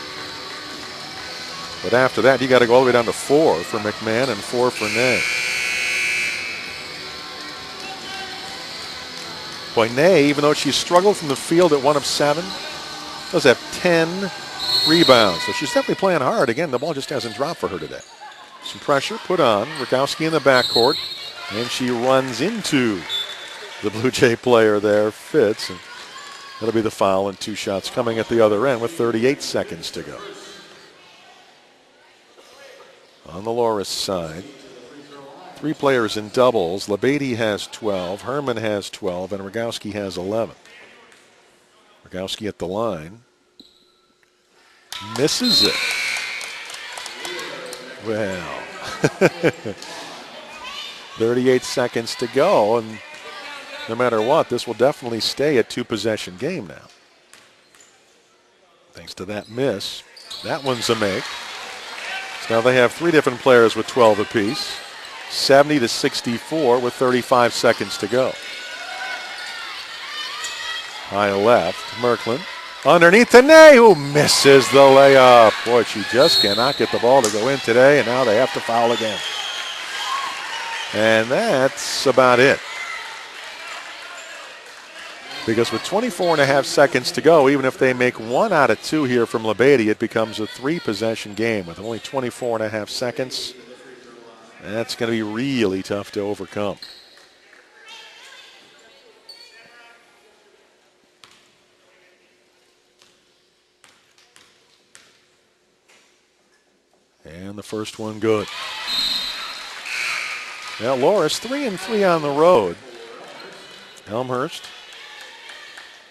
But after that, you got to go all the way down to 4 for McMahon and 4 for Ney. Boy, Ney, even though she struggled from the field at 1 of 7, does have 10 rebounds. So she's definitely playing hard. Again, the ball just hasn't dropped for her today. Some pressure put on. Rogowski in the backcourt, and she runs into the Blue Jay player there, Fitz, and that'll be the foul, and 2 shots coming at the other end with 38 seconds to go. On the Loras side, 3 players in doubles. Lebeide has 12, Herman has 12, and Rogowski has 11. Rogowski at the line. Misses it. Well, 38 seconds to go, and no matter what, this will definitely stay a 2-possession game now. Thanks to that miss. That one's a make. So now they have 3 different players with 12 apiece. 70-64 with 35 seconds to go. High left, Merklin. Underneath to Ney, who misses the layup. Boy, she just cannot get the ball to go in today, and now they have to foul again. And that's about it. Because with 24.5 seconds to go, even if they make 1 out of 2 here from Lebeide, it becomes a 3-possession game with only 24.5 seconds. That's going to be really tough to overcome. And the first one good. Now Loras 3-3 on the road. Elmhurst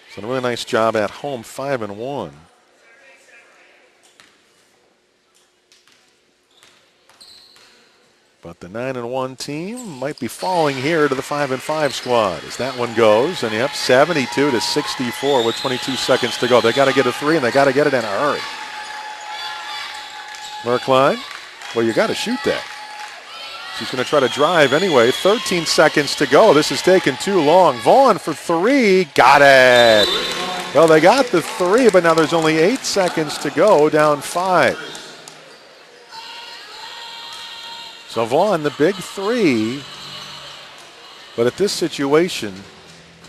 has done a really nice job at home, 5-1. But the 9-1 team might be falling here to the 5-5 squad as that one goes. And yep, 72-64 with 22 seconds to go. They got to get a 3, and they got to get it in a hurry. Merkline, well, you got to shoot that. She's going to try to drive anyway. 13 seconds to go. This is taking too long. Vaughn for 3. Got it. Well, they got the 3, but now there's only 8 seconds to go, down 5. So Vaughn, the big 3. But at this situation,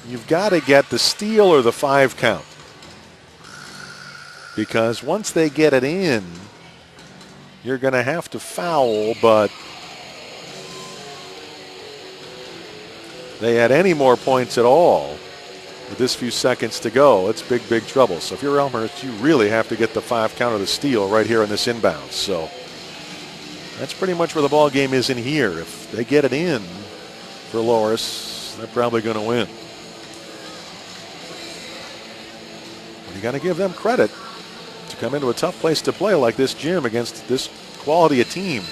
you've got to get the steal or the 5 count. Because once they get it in, you're going to have to foul, but they had any more points at all with this few seconds to go. It's big, big trouble. So if you're Elmhurst, you really have to get the 5 count or the steal right here in this inbound. So that's pretty much where the ball game is in here. If they get it in for Loras, they're probably going to win. But you got to give them credit to come into a tough place to play like this gym against this quality of team.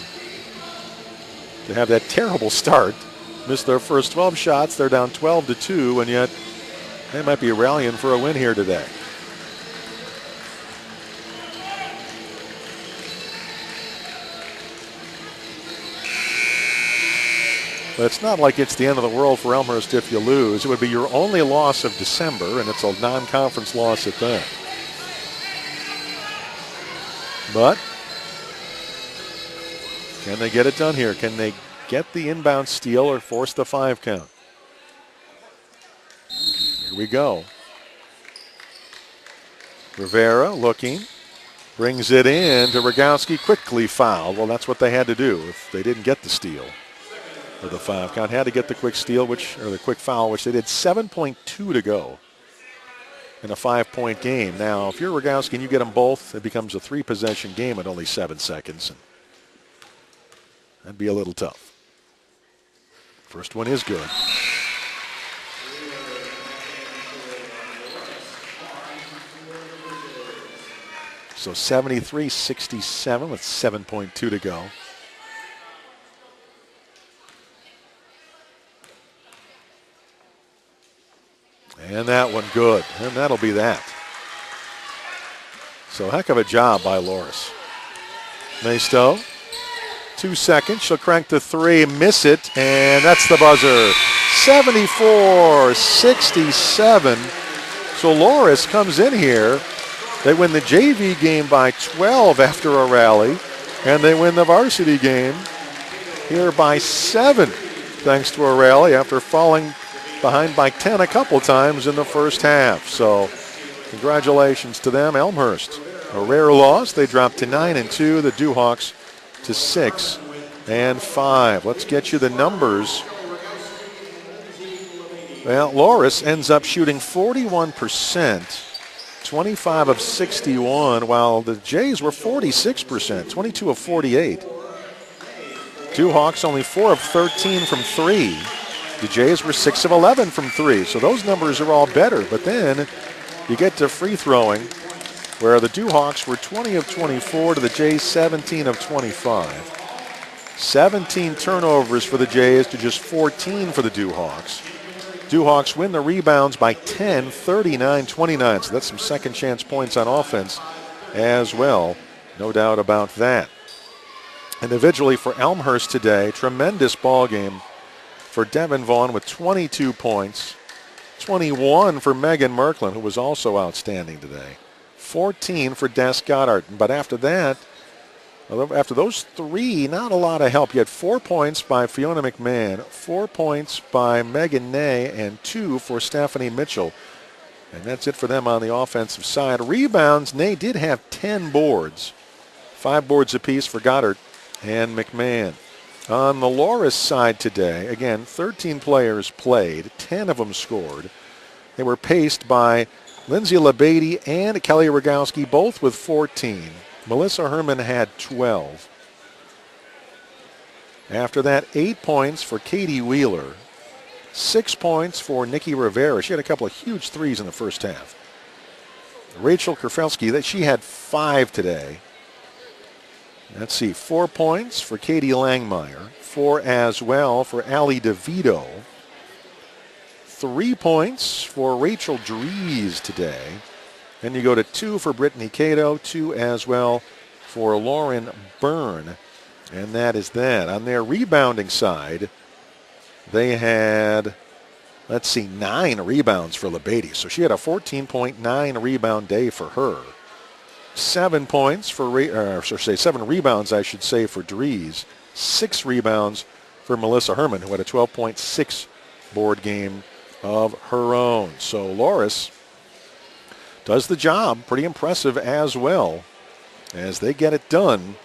To have that terrible start, missed their first 12 shots, they're down 12-2, and yet they might be rallying for a win here today. But it's not like it's the end of the world for Elmhurst if you lose. It would be your only loss of December, and it's a non-conference loss at that. But can they get it done here? Can they get the inbound steal or force the 5 count? Here we go. Rivera looking, brings it in to Rogowski, quickly fouled. Well, that's what they had to do if they didn't get the steal. of the 5 count. Had to get the quick steal, the quick foul, which they did. 7.2 to go in a 5-point game. Now, if you're Rogowski and you get them both, it becomes a 3-possession game at only 7 seconds. And that'd be a little tough. First one is good. So 73-67 with 7.2 to go. And that one good, and that'll be that. So heck of a job by Loras. Maisto, 2 seconds, she'll crank the 3, miss it, and that's the buzzer. 74-67. So Loras comes in here. They win the JV game by 12 after a rally, and they win the varsity game here by 7 thanks to a rally after falling behind by 10 a couple times in the first half. So congratulations to them. Elmhurst, a rare loss. They dropped to 9-2. The Dewhawks to 6-5. Let's get you the numbers. Well, Loras ends up shooting 41%. 25 of 61, while the Jays were 46%, 22 of 48. Dewhawks only 4 of 13 from 3. The Jays were 6 of 11 from 3, so those numbers are all better. But then you get to free throwing, where the Dewhawks were 20 of 24 to the Jays 17 of 25. 17 turnovers for the Jays to just 14 for the Dewhawks. Dewhawks win the rebounds by 10, 39-29. So that's some second chance points on offense as well. No doubt about that. Individually for Elmhurst today, tremendous ball game for Devin Vaughn with 22 points. 21 for Megan Merklin, who was also outstanding today. 14 for Des Goddard. But after that, after those 3, not a lot of help. You had 4 points by Fiona McMahon, 4 points by Megan Ney, and 2 for Stephanie Mitchell. And that's it for them on the offensive side. Rebounds, Ney did have 10 boards. 5 boards apiece for Goddard and McMahon. On the Loras side today, again, 13 players played, 10 of them scored. They were paced by Lindsay LeBady and Kelly Rogowski, both with 14. Melissa Herman had 12. After that, 8 points for Katie Wheeler. 6 points for Nikki Rivera. She had a couple of huge threes in the first half. Rachel Kerfelski, she had 5 today. Let's see, 4 points for Katie Langmeyer. 4 as well for Allie DeVito. 3 points for Rachel Dries today. Then you go to 2 for Brittany Cato, 2 as well for Lauren Byrne. And that is that. On their rebounding side, they had, 9 rebounds for LeBady. So she had a 14.9 rebound day for her. 7 points for, 7 rebounds, I should say, for Dries. 6 rebounds for Melissa Herman, who had a 12.6 board game of her own. So Loras does the job. Pretty impressive as well as they get it done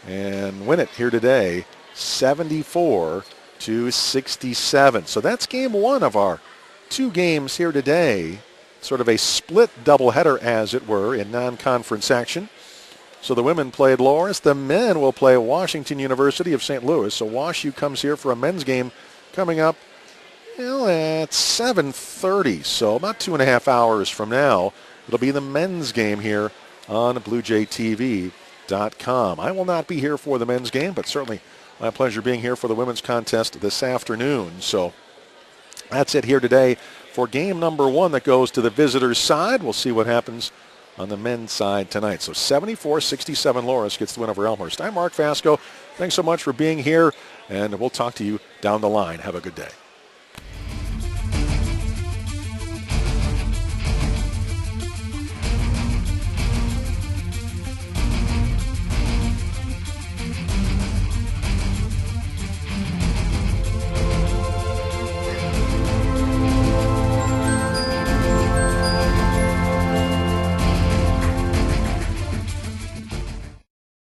and win it here today, 74-67. So that's game 1 of our 2 games here today. Sort of a split doubleheader, as it were, in non-conference action. So the women played Loras. The men will play Washington University of St. Louis. So WashU comes here for a men's game coming up at 7:30. So about 2.5 hours from now. It'll be the men's game here on BlueJayTV.com. I will not be here for the men's game, but certainly my pleasure being here for the women's contest this afternoon. So that's it here today for game number 1 that goes to the visitors' side. We'll see what happens on the men's side tonight. So 74-67, Loras gets the win over Elmhurst. I'm Mark Vasco. Thanks so much for being here, and we'll talk to you down the line. Have a good day.